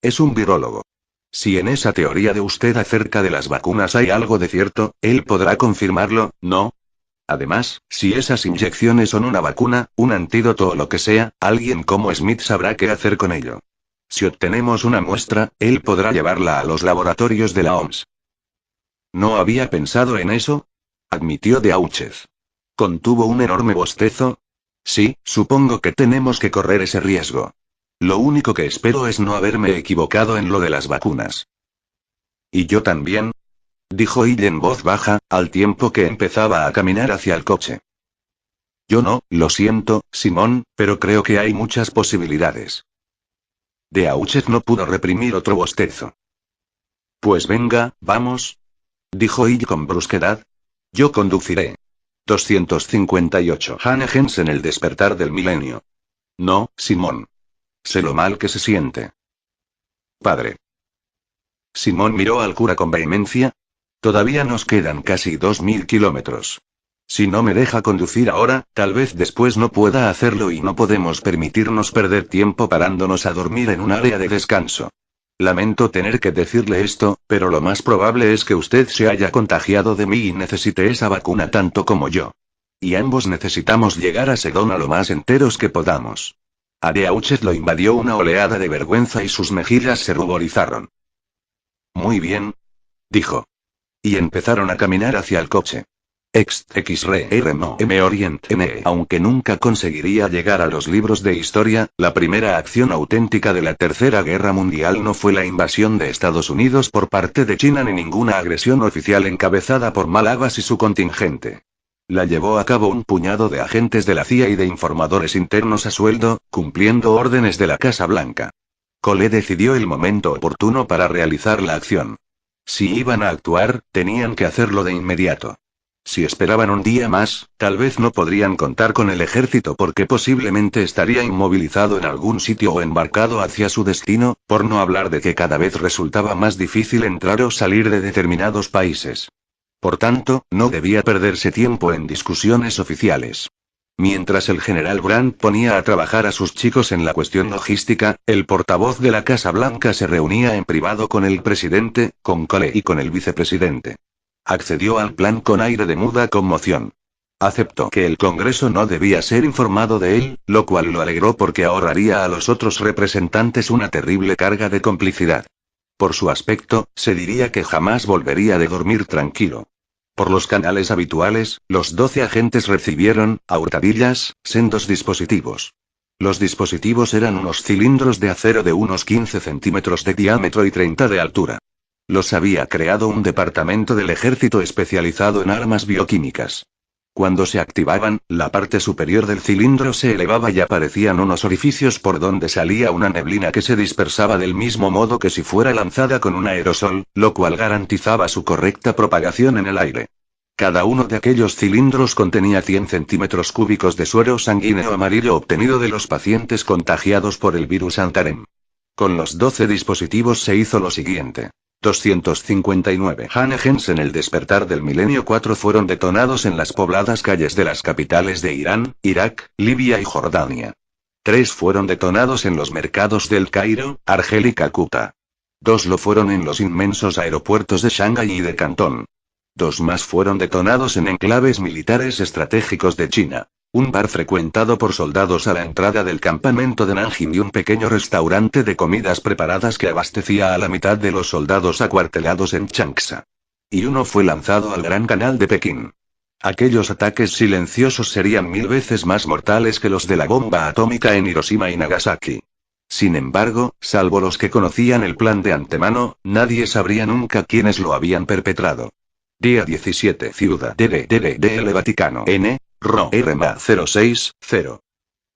Es un virólogo. Si en esa teoría de usted acerca de las vacunas hay algo de cierto, él podrá confirmarlo, ¿no? Además, si esas inyecciones son una vacuna, un antídoto o lo que sea, alguien como Smith sabrá qué hacer con ello. Si obtenemos una muestra, él podrá llevarla a los laboratorios de la OMS. ¿No había pensado en eso? Admitió Deutsche. Contuvo un enorme bostezo. Sí, supongo que tenemos que correr ese riesgo. Lo único que espero es no haberme equivocado en lo de las vacunas. ¿Y yo también? Dijo Hill en voz baja, al tiempo que empezaba a caminar hacia el coche. Yo no, lo siento, Simón, pero creo que hay muchas posibilidades. Deutsche no pudo reprimir otro bostezo. Pues venga, vamos. Dijo Hill con brusquedad. Yo conduciré. 258. Hannah Jensen, el despertar del milenio. No, Simón. Sé lo mal que se siente. Padre. Simón miró al cura con vehemencia. Todavía nos quedan casi 2000 kilómetros. Si no me deja conducir ahora, tal vez después no pueda hacerlo y no podemos permitirnos perder tiempo parándonos a dormir en un área de descanso. Lamento tener que decirle esto, pero lo más probable es que usted se haya contagiado de mí y necesite esa vacuna tanto como yo. Y ambos necesitamos llegar a Sedona lo más enteros que podamos. A Deutsche lo invadió una oleada de vergüenza y sus mejillas se ruborizaron. Muy bien. Dijo. Y empezaron a caminar hacia el coche. Me Orient N. Aunque nunca conseguiría llegar a los libros de historia, la primera acción auténtica de la Tercera Guerra Mundial no fue la invasión de Estados Unidos por parte de China ni ninguna agresión oficial encabezada por Malagas y su contingente. La llevó a cabo un puñado de agentes de la CIA y de informadores internos a sueldo, cumpliendo órdenes de la Casa Blanca. Cole decidió el momento oportuno para realizar la acción. Si iban a actuar, tenían que hacerlo de inmediato. Si esperaban un día más, tal vez no podrían contar con el ejército porque posiblemente estaría inmovilizado en algún sitio o embarcado hacia su destino, por no hablar de que cada vez resultaba más difícil entrar o salir de determinados países. Por tanto, no debía perderse tiempo en discusiones oficiales. Mientras el general Grant ponía a trabajar a sus chicos en la cuestión logística, el portavoz de la Casa Blanca se reunía en privado con el presidente, con Cole y con el vicepresidente. Accedió al plan con aire de muda conmoción. Aceptó que el Congreso no debía ser informado de él, lo cual lo alegró porque ahorraría a los otros representantes una terrible carga de complicidad. Por su aspecto, se diría que jamás volvería de dormir tranquilo. Por los canales habituales, los 12 agentes recibieron, a hurtadillas, sendos dispositivos. Los dispositivos eran unos cilindros de acero de unos 15 centímetros de diámetro y 30 de altura. Los había creado un departamento del ejército especializado en armas bioquímicas. Cuando se activaban, la parte superior del cilindro se elevaba y aparecían unos orificios por donde salía una neblina que se dispersaba del mismo modo que si fuera lanzada con un aerosol, lo cual garantizaba su correcta propagación en el aire. Cada uno de aquellos cilindros contenía 100 centímetros cúbicos de suero sanguíneo amarillo obtenido de los pacientes contagiados por el virus Antarem. Con los 12 dispositivos se hizo lo siguiente. 259 Hanegens en el despertar del milenio 4 fueron detonados en las pobladas calles de las capitales de Irán, Irak, Libia y Jordania. 3 fueron detonados en los mercados del Cairo, Argel y Calcuta. 2 lo fueron en los inmensos aeropuertos de Shanghái y de Cantón. 2 más fueron detonados en enclaves militares estratégicos de China. Un bar frecuentado por soldados a la entrada del campamento de Nanjing y un pequeño restaurante de comidas preparadas que abastecía a la mitad de los soldados acuartelados en Changsha. Y uno fue lanzado al Gran Canal de Pekín. Aquellos ataques silenciosos serían 1000 veces más mortales que los de la bomba atómica en Hiroshima y Nagasaki. Sin embargo, salvo los que conocían el plan de antemano, nadie sabría nunca quiénes lo habían perpetrado. Día 17 Ciudad DL Vaticano N. RO RMA 060.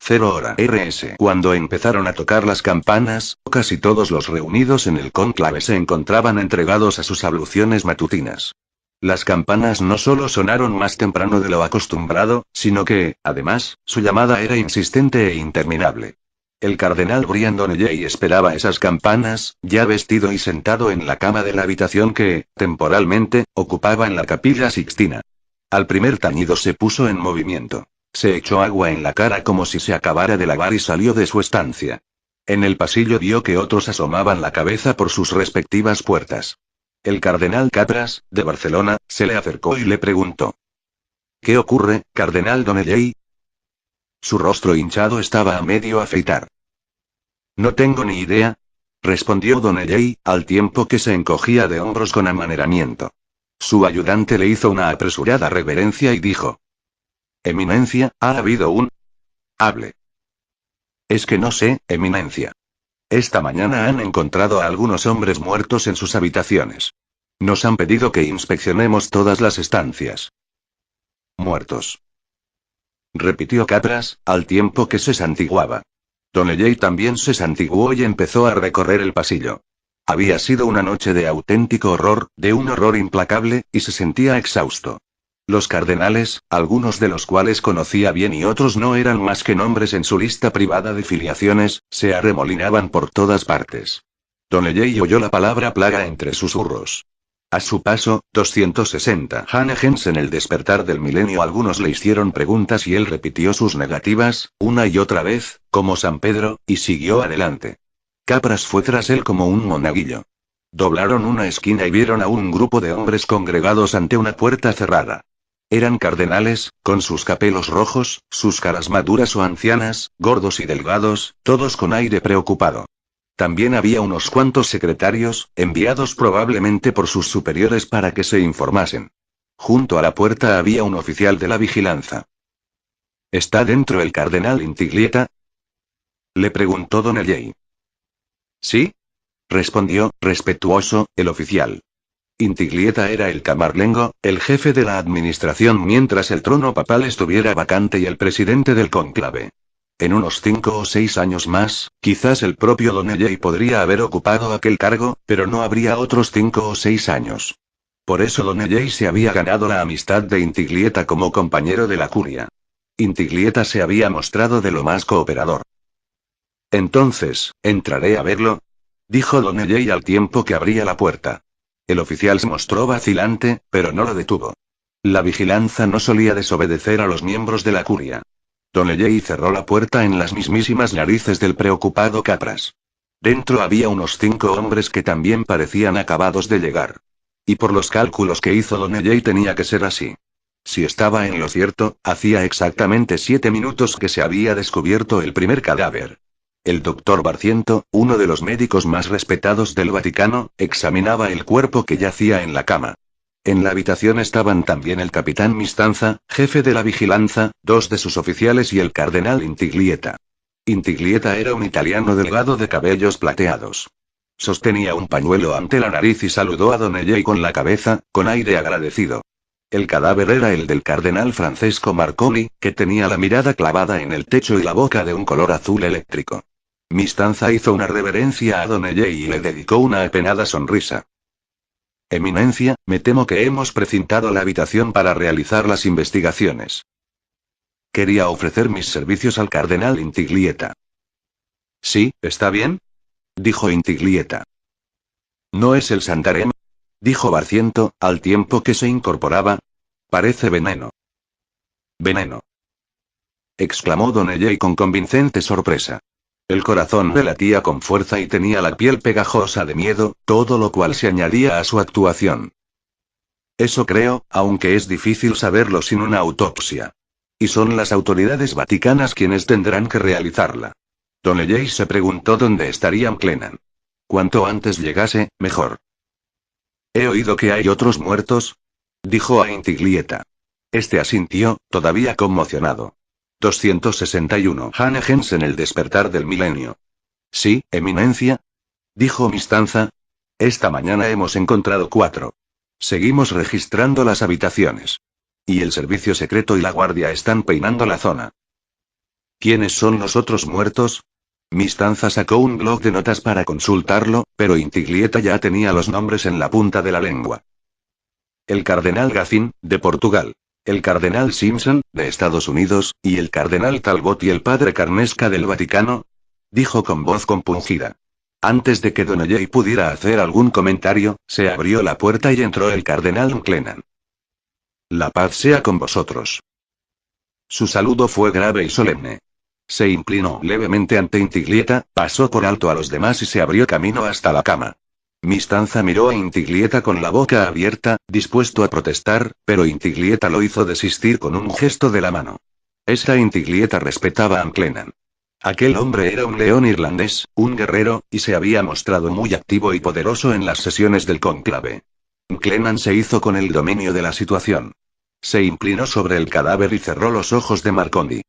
0 hora RS. Cuando empezaron a tocar las campanas, casi todos los reunidos en el cónclave se encontraban entregados a sus abluciones matutinas. Las campanas no solo sonaron más temprano de lo acostumbrado, sino que, además, su llamada era insistente e interminable. El cardenal Brian Donnelly esperaba esas campanas, ya vestido y sentado en la cama de la habitación que, temporalmente, ocupaba en la Capilla Sixtina. Al primer tañido se puso en movimiento. Se echó agua en la cara como si se acabara de lavar y salió de su estancia. En el pasillo vio que otros asomaban la cabeza por sus respectivas puertas. El cardenal Capras, de Barcelona, se le acercó y le preguntó: ¿Qué ocurre, cardenal Donnelly? Su rostro hinchado estaba a medio afeitar. No tengo ni idea, respondió Donnelly, al tiempo que se encogía de hombros con amaneramiento. Su ayudante le hizo una apresurada reverencia y dijo: Eminencia, ¿ha habido un...? Hable. Es que no sé, Eminencia. Esta mañana han encontrado a algunos hombres muertos en sus habitaciones. Nos han pedido que inspeccionemos todas las estancias. Muertos. Repitió Capras, al tiempo que se santiguaba. Donnelly también se santiguó y empezó a recorrer el pasillo. Había sido una noche de auténtico horror, de un horror implacable, y se sentía exhausto. Los cardenales, algunos de los cuales conocía bien y otros no eran más que nombres en su lista privada de filiaciones, se arremolinaban por todas partes. Donnelly oyó la palabra plaga entre susurros. A su paso, 260 Hanegens en el despertar del milenio. Algunos le hicieron preguntas y él repitió sus negativas, una y otra vez, como San Pedro, y siguió adelante. Capras fue tras él como un monaguillo. Doblaron una esquina y vieron a un grupo de hombres congregados ante una puerta cerrada. Eran cardenales, con sus capelos rojos, sus caras maduras o ancianas, gordos y delgados, todos con aire preocupado. También había unos cuantos secretarios, enviados probablemente por sus superiores para que se informasen. Junto a la puerta había un oficial de la vigilancia. ¿Está dentro el cardenal Intiglieta?, le preguntó Donnelly. Sí, respondió, respetuoso, el oficial. Intiglieta era el camarlengo, el jefe de la administración mientras el trono papal estuviera vacante y el presidente del cónclave. En unos 5 o 6 años más, quizás el propio Donnelly podría haber ocupado aquel cargo, pero no habría otros 5 o 6 años. Por eso Donnelly se había ganado la amistad de Intiglieta como compañero de la curia. Intiglieta se había mostrado de lo más cooperador. Entonces, ¿entraré a verlo?, dijo Donnelly al tiempo que abría la puerta. El oficial se mostró vacilante, pero no lo detuvo. La vigilancia no solía desobedecer a los miembros de la curia. Donnelly cerró la puerta en las mismísimas narices del preocupado Capras. Dentro había unos 5 hombres que también parecían acabados de llegar. Y por los cálculos que hizo Donnelly tenía que ser así. Si estaba en lo cierto, hacía exactamente 7 minutos que se había descubierto el primer cadáver. El doctor Barciento, uno de los médicos más respetados del Vaticano, examinaba el cuerpo que yacía en la cama. En la habitación estaban también el capitán Mistanza, jefe de la vigilancia, 2 de sus oficiales y el cardenal Intiglieta. Intiglietta era un italiano delgado de cabellos plateados. Sostenía un pañuelo ante la nariz y saludó a Donnelley con la cabeza, con aire agradecido. El cadáver era el del cardenal Francesco Marconi, que tenía la mirada clavada en el techo y la boca de un color azul eléctrico. Mistanza hizo una reverencia a Donnelley y le dedicó una apenada sonrisa. Eminencia, me temo que hemos precintado la habitación para realizar las investigaciones. Quería ofrecer mis servicios al cardenal Intiglietta. Sí, ¿está bien?, dijo Intiglietta. ¿No es el Santarém?, dijo Barciento, al tiempo que se incorporaba. Parece veneno. Veneno, exclamó Donnelley con convincente sorpresa. El corazón le latía con fuerza y tenía la piel pegajosa de miedo, todo lo cual se añadía a su actuación. Eso creo, aunque es difícil saberlo sin una autopsia. Y son las autoridades vaticanas quienes tendrán que realizarla. Donnelley se preguntó dónde estaría McLennan. Cuanto antes llegase, mejor. He oído que hay otros muertos, dijo a Intiglietta. Este asintió, todavía conmocionado. 261. Hannah en el despertar del milenio. Sí, Eminencia, dijo Mistanza. Esta mañana hemos encontrado 4. Seguimos registrando las habitaciones. Y el servicio secreto y la guardia están peinando la zona. ¿Quiénes son los otros muertos? Mistanza sacó un bloc de notas para consultarlo, pero Intiglietta ya tenía los nombres en la punta de la lengua. El cardenal Gafin, de Portugal. El cardenal Simpson, de Estados Unidos, y el cardenal Talbot y el padre Carnesca del Vaticano, dijo con voz compungida. Antes de que Donnelley pudiera hacer algún comentario, se abrió la puerta y entró el cardenal McLennan. La paz sea con vosotros. Su saludo fue grave y solemne. Se inclinó levemente ante Intiglietta, pasó por alto a los demás y se abrió camino hasta la cama. Mistanza miró a Intiglietta con la boca abierta, dispuesto a protestar, pero Intiglietta lo hizo desistir con un gesto de la mano. Esta Intiglietta respetaba a McLennan. Aquel hombre era un león irlandés, un guerrero, y se había mostrado muy activo y poderoso en las sesiones del cónclave. McLennan se hizo con el dominio de la situación. Se inclinó sobre el cadáver y cerró los ojos de Marconi.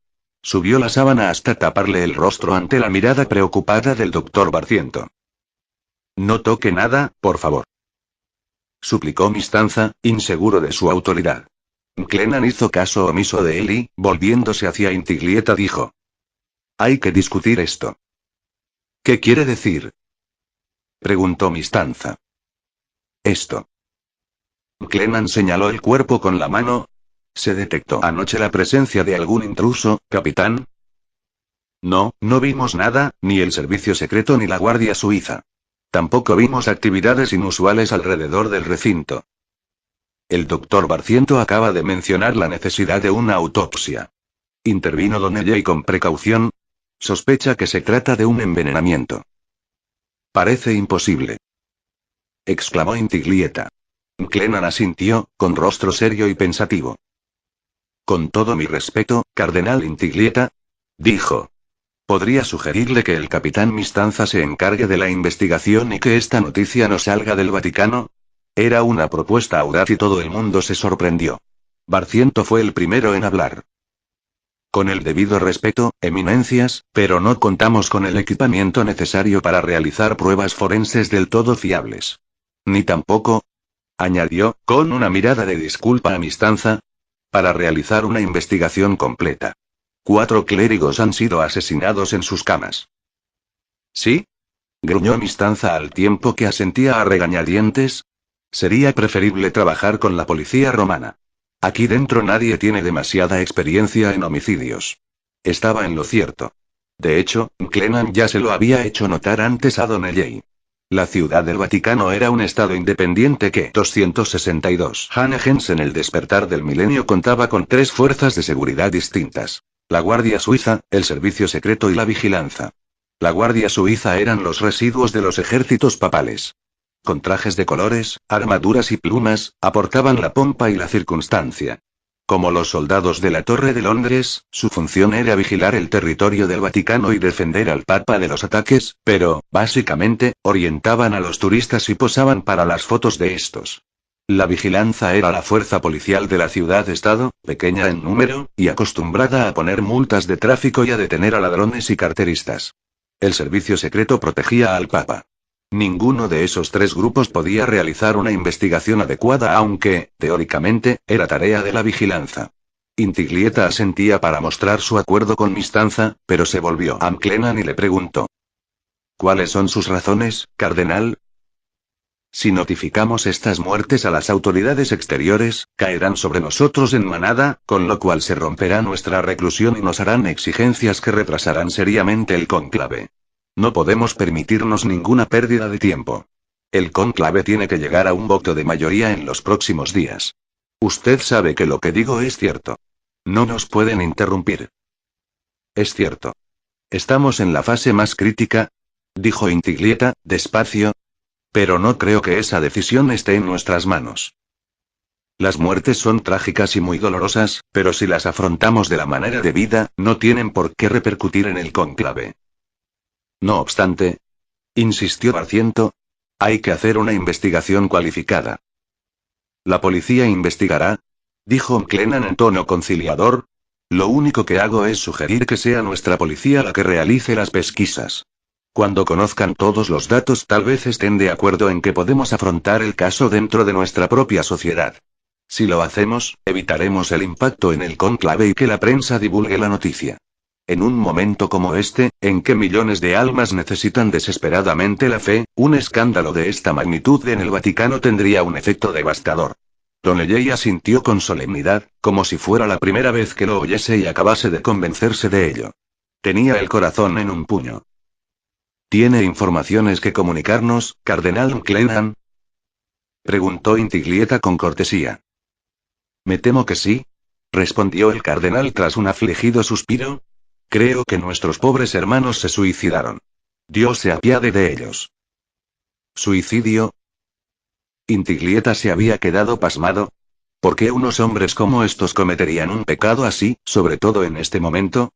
Subió la sábana hasta taparle el rostro ante la mirada preocupada del doctor Barciento. No toque nada, por favor, suplicó Mistanza, inseguro de su autoridad. McLennan hizo caso omiso de él y, volviéndose hacia Intiglietta, dijo: Hay que discutir esto. ¿Qué quiere decir?, preguntó Mistanza. Esto. McLennan señaló el cuerpo con la mano. ¿Se detectó anoche la presencia de algún intruso, capitán? No, no vimos nada, ni el servicio secreto ni la guardia suiza. Tampoco vimos actividades inusuales alrededor del recinto. El doctor Barciento acaba de mencionar la necesidad de una autopsia. Intervino Donnelley con precaución. Sospecha que se trata de un envenenamiento. Parece imposible, exclamó Intiglietta. McLennan asintió, con rostro serio y pensativo. Con todo mi respeto, cardenal Intiglietta, dijo. Podría sugerirle que el capitán Mistanza se encargue de la investigación y que esta noticia no salga del Vaticano. Era una propuesta audaz y todo el mundo se sorprendió. Barciento fue el primero en hablar. Con el debido respeto, eminencias, pero no contamos con el equipamiento necesario para realizar pruebas forenses del todo fiables. Ni tampoco, añadió, con una mirada de disculpa a Mistanza, para realizar una investigación completa. 4 clérigos han sido asesinados en sus camas. ¿Sí?, gruñó Mistanza al tiempo que asentía a regañadientes. Sería preferible trabajar con la policía romana. Aquí dentro nadie tiene demasiada experiencia en homicidios. Estaba en lo cierto. De hecho, McLennan ya se lo había hecho notar antes a Donnelley. La ciudad del Vaticano era un estado independiente que 262. Hannah en el despertar del milenio contaba con 3 fuerzas de seguridad distintas. La Guardia Suiza, el Servicio Secreto y la Vigilanza. La Guardia Suiza eran los residuos de los ejércitos papales. Con trajes de colores, armaduras y plumas, aportaban la pompa y la circunstancia. Como los soldados de la Torre de Londres, su función era vigilar el territorio del Vaticano y defender al Papa de los ataques, pero, básicamente, orientaban a los turistas y posaban para las fotos de estos. La vigilancia era la fuerza policial de la ciudad-estado, pequeña en número, y acostumbrada a poner multas de tráfico y a detener a ladrones y carteristas. El servicio secreto protegía al Papa. Ninguno de esos tres grupos podía realizar una investigación adecuada aunque, teóricamente, era tarea de la vigilancia. Intiglieta asentía para mostrar su acuerdo con Mistanza, pero se volvió a Mclennan y le preguntó. ¿Cuáles son sus razones, cardenal? Si notificamos estas muertes a las autoridades exteriores, caerán sobre nosotros en manada, con lo cual se romperá nuestra reclusión y nos harán exigencias que retrasarán seriamente el cónclave. No podemos permitirnos ninguna pérdida de tiempo. El cónclave tiene que llegar a un voto de mayoría en los próximos días. Usted sabe que lo que digo es cierto. No nos pueden interrumpir. Es cierto. Estamos en la fase más crítica, dijo Intiglieta, despacio. Pero no creo que esa decisión esté en nuestras manos. Las muertes son trágicas y muy dolorosas, pero si las afrontamos de la manera debida, no tienen por qué repercutir en el cónclave. No obstante, insistió Barciento, hay que hacer una investigación cualificada. La policía investigará, dijo Mclennan en tono conciliador. Lo único que hago es sugerir que sea nuestra policía la que realice las pesquisas. Cuando conozcan todos los datos tal vez estén de acuerdo en que podemos afrontar el caso dentro de nuestra propia sociedad. Si lo hacemos, evitaremos el impacto en el cónclave y que la prensa divulgue la noticia. En un momento como este, en que millones de almas necesitan desesperadamente la fe, un escándalo de esta magnitud en el Vaticano tendría un efecto devastador. Donnelley asintió con solemnidad, como si fuera la primera vez que lo oyese y acabase de convencerse de ello. Tenía el corazón en un puño. ¿Tiene informaciones que comunicarnos, cardenal Mclennan? Preguntó Intiglieta con cortesía. Me temo que sí, respondió el cardenal tras un afligido suspiro. Creo que nuestros pobres hermanos se suicidaron. Dios se apiade de ellos. ¿Suicidio? Intiglieta se había quedado pasmado. ¿Por qué unos hombres como estos cometerían un pecado así, sobre todo en este momento?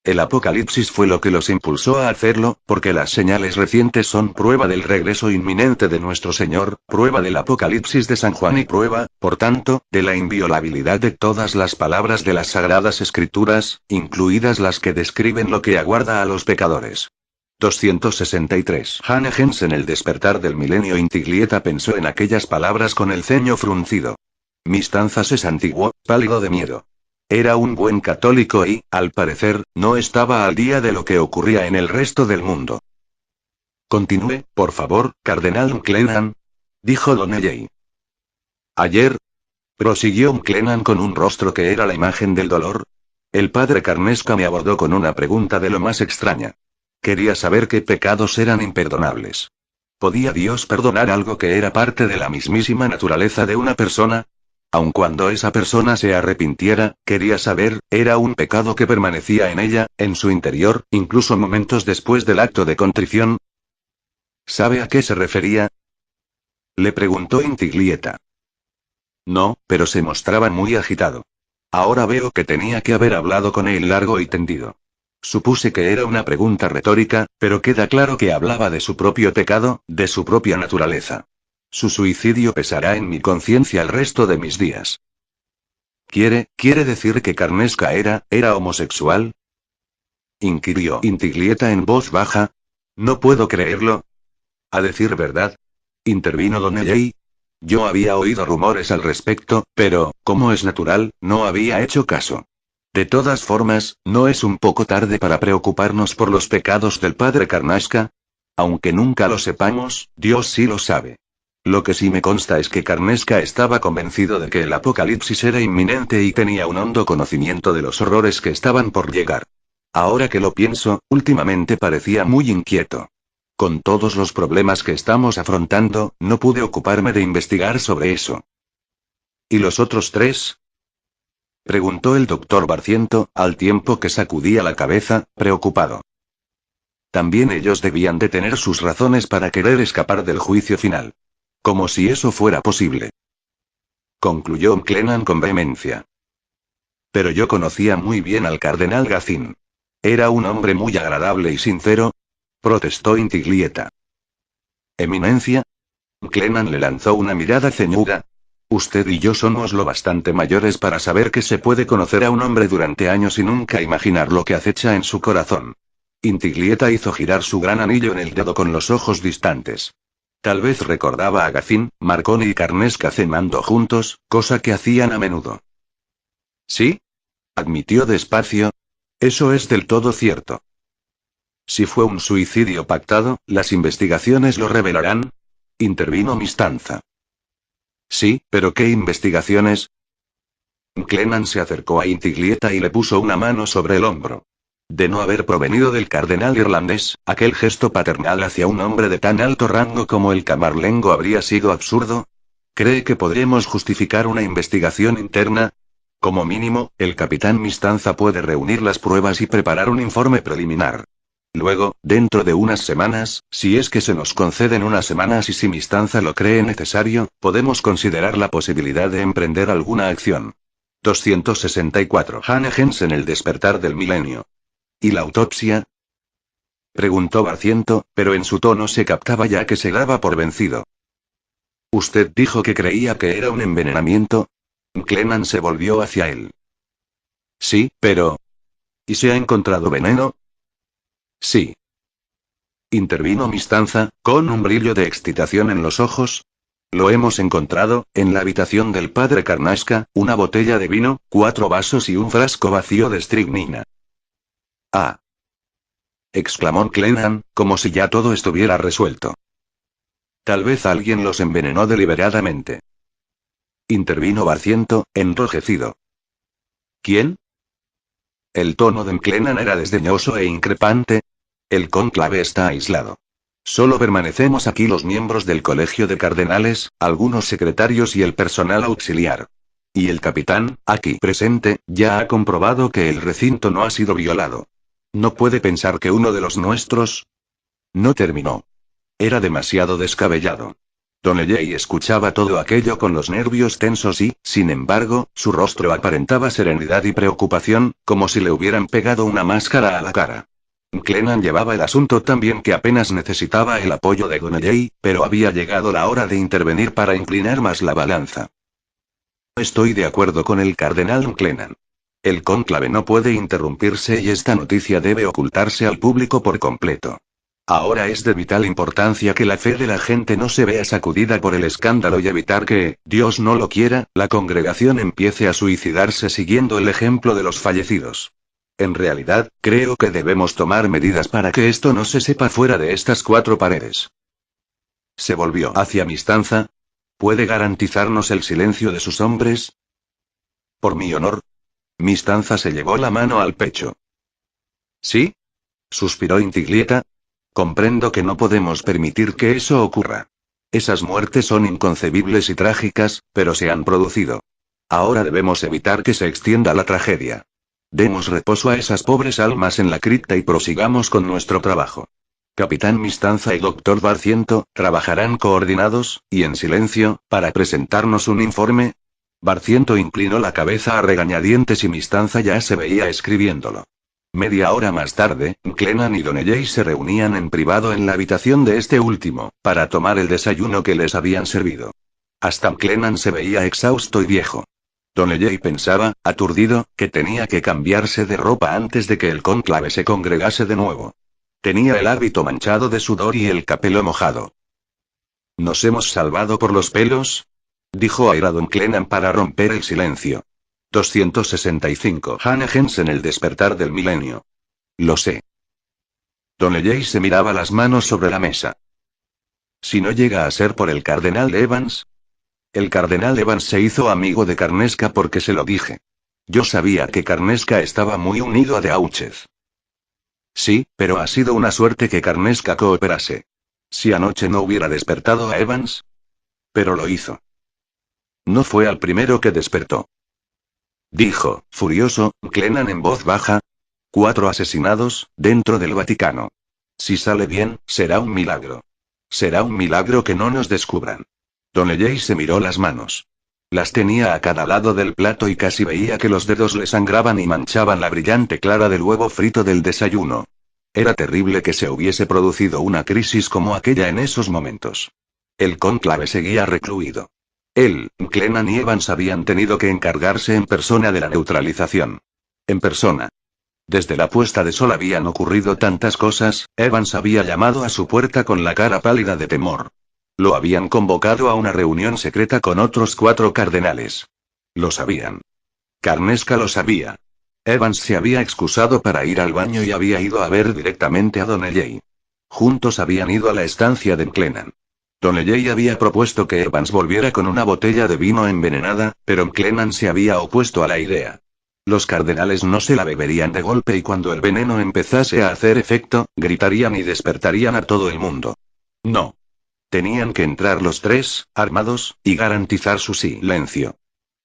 El apocalipsis fue lo que los impulsó a hacerlo, porque las señales recientes son prueba del regreso inminente de nuestro Señor, prueba del apocalipsis de San Juan y prueba, por tanto, de la inviolabilidad de todas las palabras de las Sagradas Escrituras, incluidas las que describen lo que aguarda a los pecadores. 263. Hanegens en el despertar del milenio. Intiglieta pensó en aquellas palabras con el ceño fruncido. Mistanza se santiguó, pálido de miedo. Era un buen católico y, al parecer, no estaba al día de lo que ocurría en el resto del mundo. Continúe, por favor, cardenal Mclennan, dijo Donnelley. Ayer, prosiguió Mclennan con un rostro que era la imagen del dolor. El padre Carnesca me abordó con una pregunta de lo más extraña. Quería saber qué pecados eran imperdonables. ¿Podía Dios perdonar algo que era parte de la mismísima naturaleza de una persona? Aun cuando esa persona se arrepintiera, quería saber, ¿era un pecado que permanecía en ella, en su interior, incluso momentos después del acto de contrición? ¿Sabe a qué se refería? Le preguntó Intiglieta. No, pero se mostraba muy agitado. Ahora veo que tenía que haber hablado con él largo y tendido. Supuse que era una pregunta retórica, pero queda claro que hablaba de su propio pecado, de su propia naturaleza. Su suicidio pesará en mi conciencia el resto de mis días. ¿Quiere decir que Carnesca era homosexual? Inquirió Intiglieta en voz baja. No puedo creerlo. A decir verdad, intervino Donnelley. Yo había oído rumores al respecto, pero, como es natural, no había hecho caso. De todas formas, ¿no es un poco tarde para preocuparnos por los pecados del padre Carnesca? Aunque nunca lo sepamos, Dios sí lo sabe. Lo que sí me consta es que Carnesca estaba convencido de que el apocalipsis era inminente y tenía un hondo conocimiento de los horrores que estaban por llegar. Ahora que lo pienso, últimamente parecía muy inquieto. Con todos los problemas que estamos afrontando, no pude ocuparme de investigar sobre eso. ¿Y los otros tres? Preguntó el doctor Barciento, al tiempo que sacudía la cabeza, preocupado. También ellos debían de tener sus razones para querer escapar del juicio final. Como si eso fuera posible. Concluyó Mclennan con vehemencia. Pero yo conocía muy bien al cardenal Gazin. Era un hombre muy agradable y sincero, protestó Intiglieta. Eminencia. Clennan le lanzó una mirada ceñuda. Usted y yo somos lo bastante mayores para saber que se puede conocer a un hombre durante años y nunca imaginar lo que acecha en su corazón. Intiglieta hizo girar su gran anillo en el dedo con los ojos distantes. Tal vez recordaba a Gacín, Marconi y Carnesca cenando juntos, cosa que hacían a menudo. ¿Sí? Admitió despacio. Eso es del todo cierto. Si fue un suicidio pactado, las investigaciones lo revelarán. Intervino Mistanza. Sí, pero ¿qué investigaciones? Clennan se acercó a Intiglieta y le puso una mano sobre el hombro. De no haber provenido del cardenal irlandés, aquel gesto paternal hacia un hombre de tan alto rango como el camarlengo habría sido absurdo. ¿Cree que podremos justificar una investigación interna? Como mínimo, el capitán Mistanza puede reunir las pruebas y preparar un informe preliminar. Luego, dentro de unas semanas, si es que se nos conceden unas semanas y si Mistanza lo cree necesario, podemos considerar la posibilidad de emprender alguna acción. 264 Hanegens en el despertar del milenio. ¿Y la autopsia? Preguntó Barciento, pero en su tono se captaba ya que se daba por vencido. ¿Usted dijo que creía que era un envenenamiento? Clennan se volvió hacia él. Sí, pero... ¿y se ha encontrado veneno? Sí. Intervino Mistanza, con un brillo de excitación en los ojos. Lo hemos encontrado, en la habitación del padre Carnasca, una botella de vino, 4 vasos y un frasco vacío de estricnina. ¡Ah! Exclamó Clennan, como si ya todo estuviera resuelto. Tal vez alguien los envenenó deliberadamente. Intervino Barciento, enrojecido. ¿Quién? El tono de Clennan era desdeñoso e increpante. El cónclave está aislado. Solo permanecemos aquí los miembros del Colegio de Cardenales, algunos secretarios y el personal auxiliar. Y el capitán, aquí presente, ya ha comprobado que el recinto no ha sido violado. ¿No puede pensar que uno de los nuestros? No terminó. Era demasiado descabellado. Donnelly escuchaba todo aquello con los nervios tensos y, sin embargo, su rostro aparentaba serenidad y preocupación, como si le hubieran pegado una máscara a la cara. Clennan llevaba el asunto tan bien que apenas necesitaba el apoyo de Donnelly, pero había llegado la hora de intervenir para inclinar más la balanza. Estoy de acuerdo con el cardenal Clennan. El cónclave no puede interrumpirse y esta noticia debe ocultarse al público por completo. Ahora es de vital importancia que la fe de la gente no se vea sacudida por el escándalo y evitar que, Dios no lo quiera, la congregación empiece a suicidarse siguiendo el ejemplo de los fallecidos. En realidad, creo que debemos tomar medidas para que esto no se sepa fuera de estas 4 paredes. Se volvió hacia Mistanza. ¿Puede garantizarnos el silencio de sus hombres? Por mi honor. Mistanza se llevó la mano al pecho. ¿Sí? Suspiró Intiglieta. Comprendo que no podemos permitir que eso ocurra. Esas muertes son inconcebibles y trágicas, pero se han producido. Ahora debemos evitar que se extienda la tragedia. Demos reposo a esas pobres almas en la cripta y prosigamos con nuestro trabajo. Capitán Mistanza y Dr. Barciento, trabajarán coordinados, y en silencio, para presentarnos un informe. Barciento inclinó la cabeza a regañadientes y Mistanza ya se veía escribiéndolo. Media hora más tarde, Clennan y Donnelly se reunían en privado en la habitación de este último, para tomar el desayuno que les habían servido. Hasta Clennan se veía exhausto y viejo. Donnelly pensaba, aturdido, que tenía que cambiarse de ropa antes de que el cónclave se congregase de nuevo. Tenía el hábito manchado de sudor y el capelo mojado. ¿Nos hemos salvado por los pelos?, dijo airado Clennan para romper el silencio. 265 Hanegens en el despertar del milenio. Lo sé. Donnelly se miraba las manos sobre la mesa. Si no llega a ser por el cardenal Evans. El cardenal Evans se hizo amigo de Carnesca porque se lo dije. Yo sabía que Carnesca estaba muy unido a Deuchez. Sí, pero ha sido una suerte que Carnesca cooperase. Si anoche no hubiera despertado a Evans. Pero lo hizo. No fue al primero que despertó. Dijo, furioso, Clennan en voz baja. 4 asesinados, dentro del Vaticano. Si sale bien, será un milagro. Será un milagro que no nos descubran. Donnelly se miró las manos. Las tenía a cada lado del plato y casi veía que los dedos le sangraban y manchaban la brillante clara del huevo frito del desayuno. Era terrible que se hubiese producido una crisis como aquella en esos momentos. El cónclave seguía recluido. Él, Clennan y Evans habían tenido que encargarse en persona de la neutralización. En persona. Desde la puesta de sol habían ocurrido tantas cosas. Evans había llamado a su puerta con la cara pálida de temor. Lo habían convocado a una reunión secreta con otros 4 cardenales. Lo sabían. Carnesca lo sabía. Evans se había excusado para ir al baño y había ido a ver directamente a Donnelly. Juntos habían ido a la estancia de Clennan. Donnelly había propuesto que Evans volviera con una botella de vino envenenada, pero Clennan se había opuesto a la idea. Los cardenales no se la beberían de golpe y cuando el veneno empezase a hacer efecto, gritarían y despertarían a todo el mundo. No. Tenían que entrar los 3, armados, y garantizar su silencio.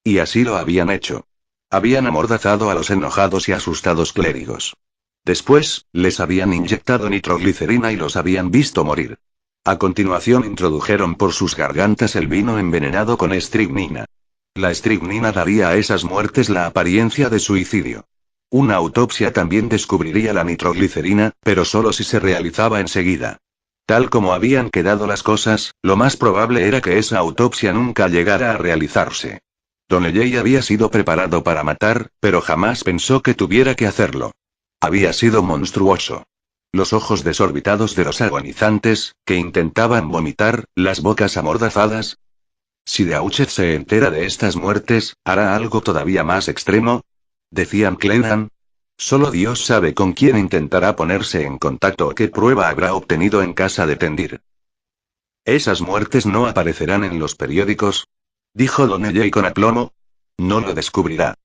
Y así lo habían hecho. Habían amordazado a los enojados y asustados clérigos. Después, les habían inyectado nitroglicerina y los habían visto morir. A continuación introdujeron por sus gargantas el vino envenenado con estricnina. La estricnina daría a esas muertes la apariencia de suicidio. Una autopsia también descubriría la nitroglicerina, pero solo si se realizaba enseguida. Tal como habían quedado las cosas, lo más probable era que esa autopsia nunca llegara a realizarse. Donnelly había sido preparado para matar, pero jamás pensó que tuviera que hacerlo. Había sido monstruoso. Los ojos desorbitados de los agonizantes, que intentaban vomitar, las bocas amordazadas. Si Dauchet se entera de estas muertes, ¿hará algo todavía más extremo? Decían Clennan. Solo Dios sabe con quién intentará ponerse en contacto o qué prueba habrá obtenido en casa de Tendir. ¿Esas muertes no aparecerán en los periódicos?, dijo Donnelly con aplomo. No lo descubrirá.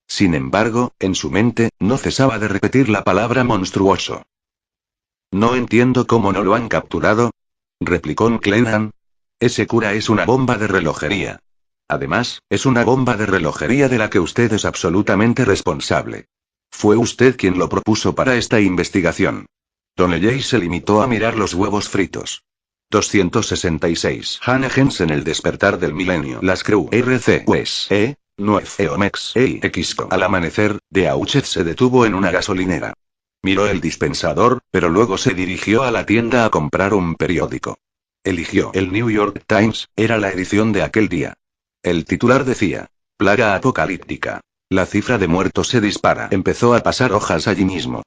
Sin embargo, en su mente, no cesaba de repetir la palabra monstruoso. No entiendo cómo no lo han capturado, replicó Clennan. Ese cura es una bomba de relojería. Además, es una bomba de relojería de la que usted es absolutamente responsable. Fue usted quien lo propuso para esta investigación. Donnelly se limitó a mirar los huevos fritos. 266. Hannah en el despertar del milenio. Las Crew RC Wes 9 Eomex EXCO. Al amanecer, Dauchet se detuvo en una gasolinera. Miró el dispensador, pero luego se dirigió a la tienda a comprar un periódico. Eligió el New York Times, era la edición de aquel día. El titular decía: Plaga apocalíptica. La cifra de muertos se dispara. Empezó a pasar hojas allí mismo.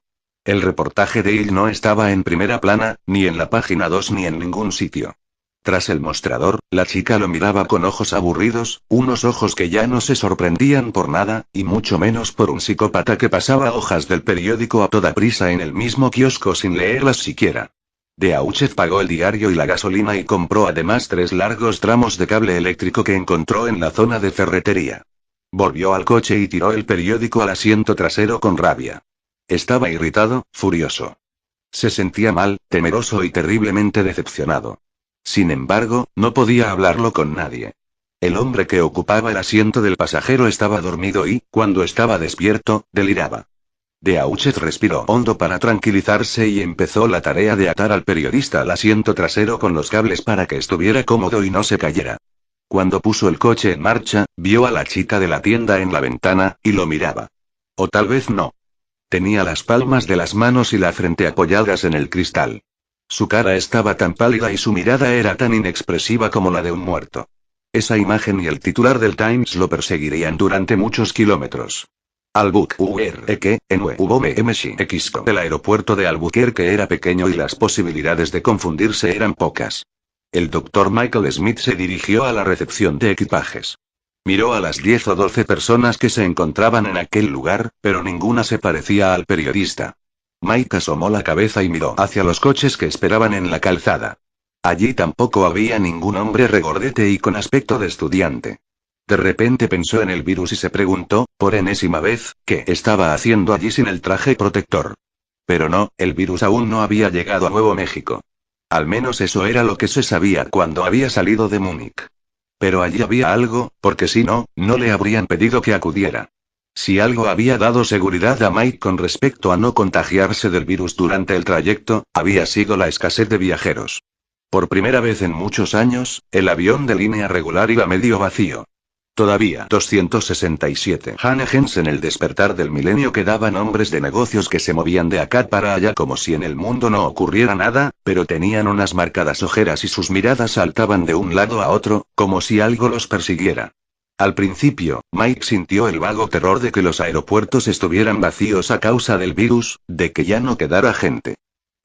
El reportaje de él no estaba en primera plana, ni en la página 2 ni en ningún sitio. Tras el mostrador, la chica lo miraba con ojos aburridos, unos ojos que ya no se sorprendían por nada, y mucho menos por un psicópata que pasaba hojas del periódico a toda prisa en el mismo kiosco sin leerlas siquiera. Dauchet pagó el diario y la gasolina y compró además 3 largos tramos de cable eléctrico que encontró en la zona de ferretería. Volvió al coche y tiró el periódico al asiento trasero con rabia. Estaba irritado, furioso. Se sentía mal, temeroso y terriblemente decepcionado. Sin embargo, no podía hablarlo con nadie. El hombre que ocupaba el asiento del pasajero estaba dormido y, cuando estaba despierto, deliraba. Dauchet respiró hondo para tranquilizarse y empezó la tarea de atar al periodista al asiento trasero con los cables para que estuviera cómodo y no se cayera. Cuando puso el coche en marcha, vio a la chica de la tienda en la ventana, y lo miraba. O tal vez no. Tenía las palmas de las manos y la frente apoyadas en el cristal. Su cara estaba tan pálida y su mirada era tan inexpresiva como la de un muerto. Esa imagen y el titular del Times lo perseguirían durante muchos kilómetros. Albuquerque, NUVMX. El aeropuerto de Albuquerque era pequeño y las posibilidades de confundirse eran pocas. El Dr. Michael Smith se dirigió a la recepción de equipajes. Miró a las 10 o 12 personas que se encontraban en aquel lugar, pero ninguna se parecía al periodista. Mike asomó la cabeza y miró hacia los coches que esperaban en la calzada. Allí tampoco había ningún hombre regordete y con aspecto de estudiante. De repente pensó en el virus y se preguntó, por enésima vez, qué estaba haciendo allí sin el traje protector. Pero no, el virus aún no había llegado a Nuevo México. Al menos eso era lo que se sabía cuando había salido de Múnich. Pero allí había algo, porque si no, no le habrían pedido que acudiera. Si algo había dado seguridad a Mike con respecto a no contagiarse del virus durante el trayecto, había sido la escasez de viajeros. Por primera vez en muchos años, el avión de línea regular iba medio vacío. Todavía 267. Hanegens en el despertar del milenio quedaban hombres de negocios que se movían de acá para allá como si en el mundo no ocurriera nada, pero tenían unas marcadas ojeras y sus miradas saltaban de un lado a otro, como si algo los persiguiera. Al principio, Mike sintió el vago terror de que los aeropuertos estuvieran vacíos a causa del virus, de que ya no quedara gente.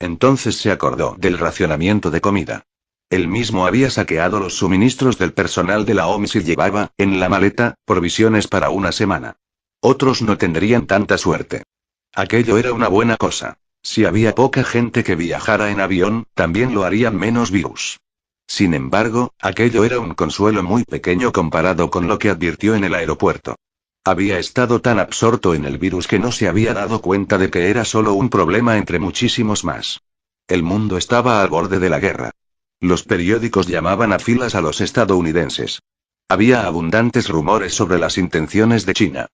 Entonces se acordó del racionamiento de comida. Él mismo había saqueado los suministros del personal de la OMS y llevaba, en la maleta, provisiones para una semana. Otros no tendrían tanta suerte. Aquello era una buena cosa. Si había poca gente que viajara en avión, también lo harían menos virus. Sin embargo, aquello era un consuelo muy pequeño comparado con lo que advirtió en el aeropuerto. Había estado tan absorto en el virus que no se había dado cuenta de que era solo un problema entre muchísimos más. El mundo estaba al borde de la guerra. Los periódicos llamaban a filas a los estadounidenses. Había abundantes rumores sobre las intenciones de China.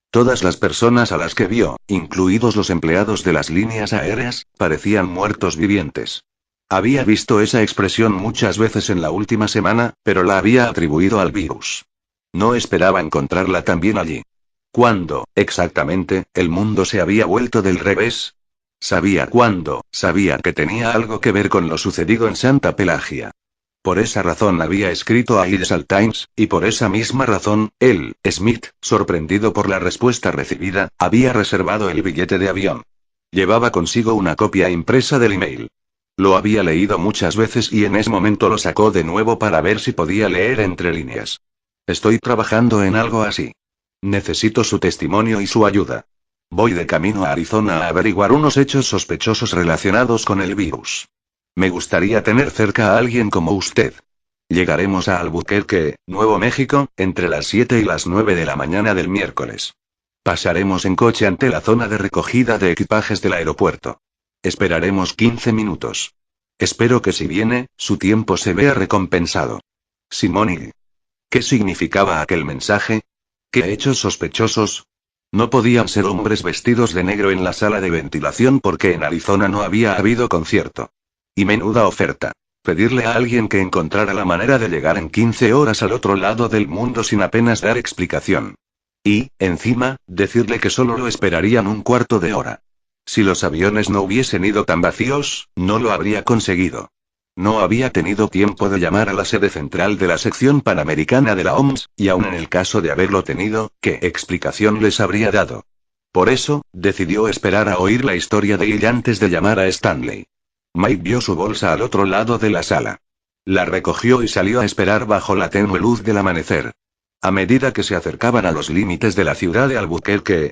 Todas las personas a las que vio, incluidos los empleados de las líneas aéreas, parecían muertos vivientes. Había visto esa expresión muchas veces en la última semana, pero la había atribuido al virus. No esperaba encontrarla también allí. ¿Cuándo, exactamente, el mundo se había vuelto del revés? Sabía cuándo, sabía que tenía algo que ver con lo sucedido en Santa Pelagia. Por esa razón había escrito a Ilsal Times, y por esa misma razón, él, Smith, sorprendido por la respuesta recibida, había reservado el billete de avión. Llevaba consigo una copia impresa del email. Lo había leído muchas veces y en ese momento lo sacó de nuevo para ver si podía leer entre líneas. Estoy trabajando en algo así. Necesito su testimonio y su ayuda. Voy de camino a Arizona a averiguar unos hechos sospechosos relacionados con el virus. Me gustaría tener cerca a alguien como usted. Llegaremos a Albuquerque, Nuevo México, entre las 7 y las 9 de la mañana del miércoles. Pasaremos en coche ante la zona de recogida de equipajes del aeropuerto. Esperaremos 15 minutos. Espero que si viene, su tiempo se vea recompensado. Simone. ¿Qué significaba aquel mensaje? ¿Qué hechos sospechosos? No podían ser hombres vestidos de negro en la sala de ventilación porque en Arizona no había habido concierto. Y menuda oferta. Pedirle a alguien que encontrara la manera de llegar en 15 horas al otro lado del mundo sin apenas dar explicación. Y, encima, decirle que solo lo esperarían un cuarto de hora. Si los aviones no hubiesen ido tan vacíos, no lo habría conseguido. No había tenido tiempo de llamar a la sede central de la sección panamericana de la OMS, y aun en el caso de haberlo tenido, ¿qué explicación les habría dado? Por eso, decidió esperar a oír la historia de ella antes de llamar a Stanley. Mike vio su bolsa al otro lado de la sala. La recogió y salió a esperar bajo la tenue luz del amanecer. A medida que se acercaban a los límites de la ciudad de Albuquerque,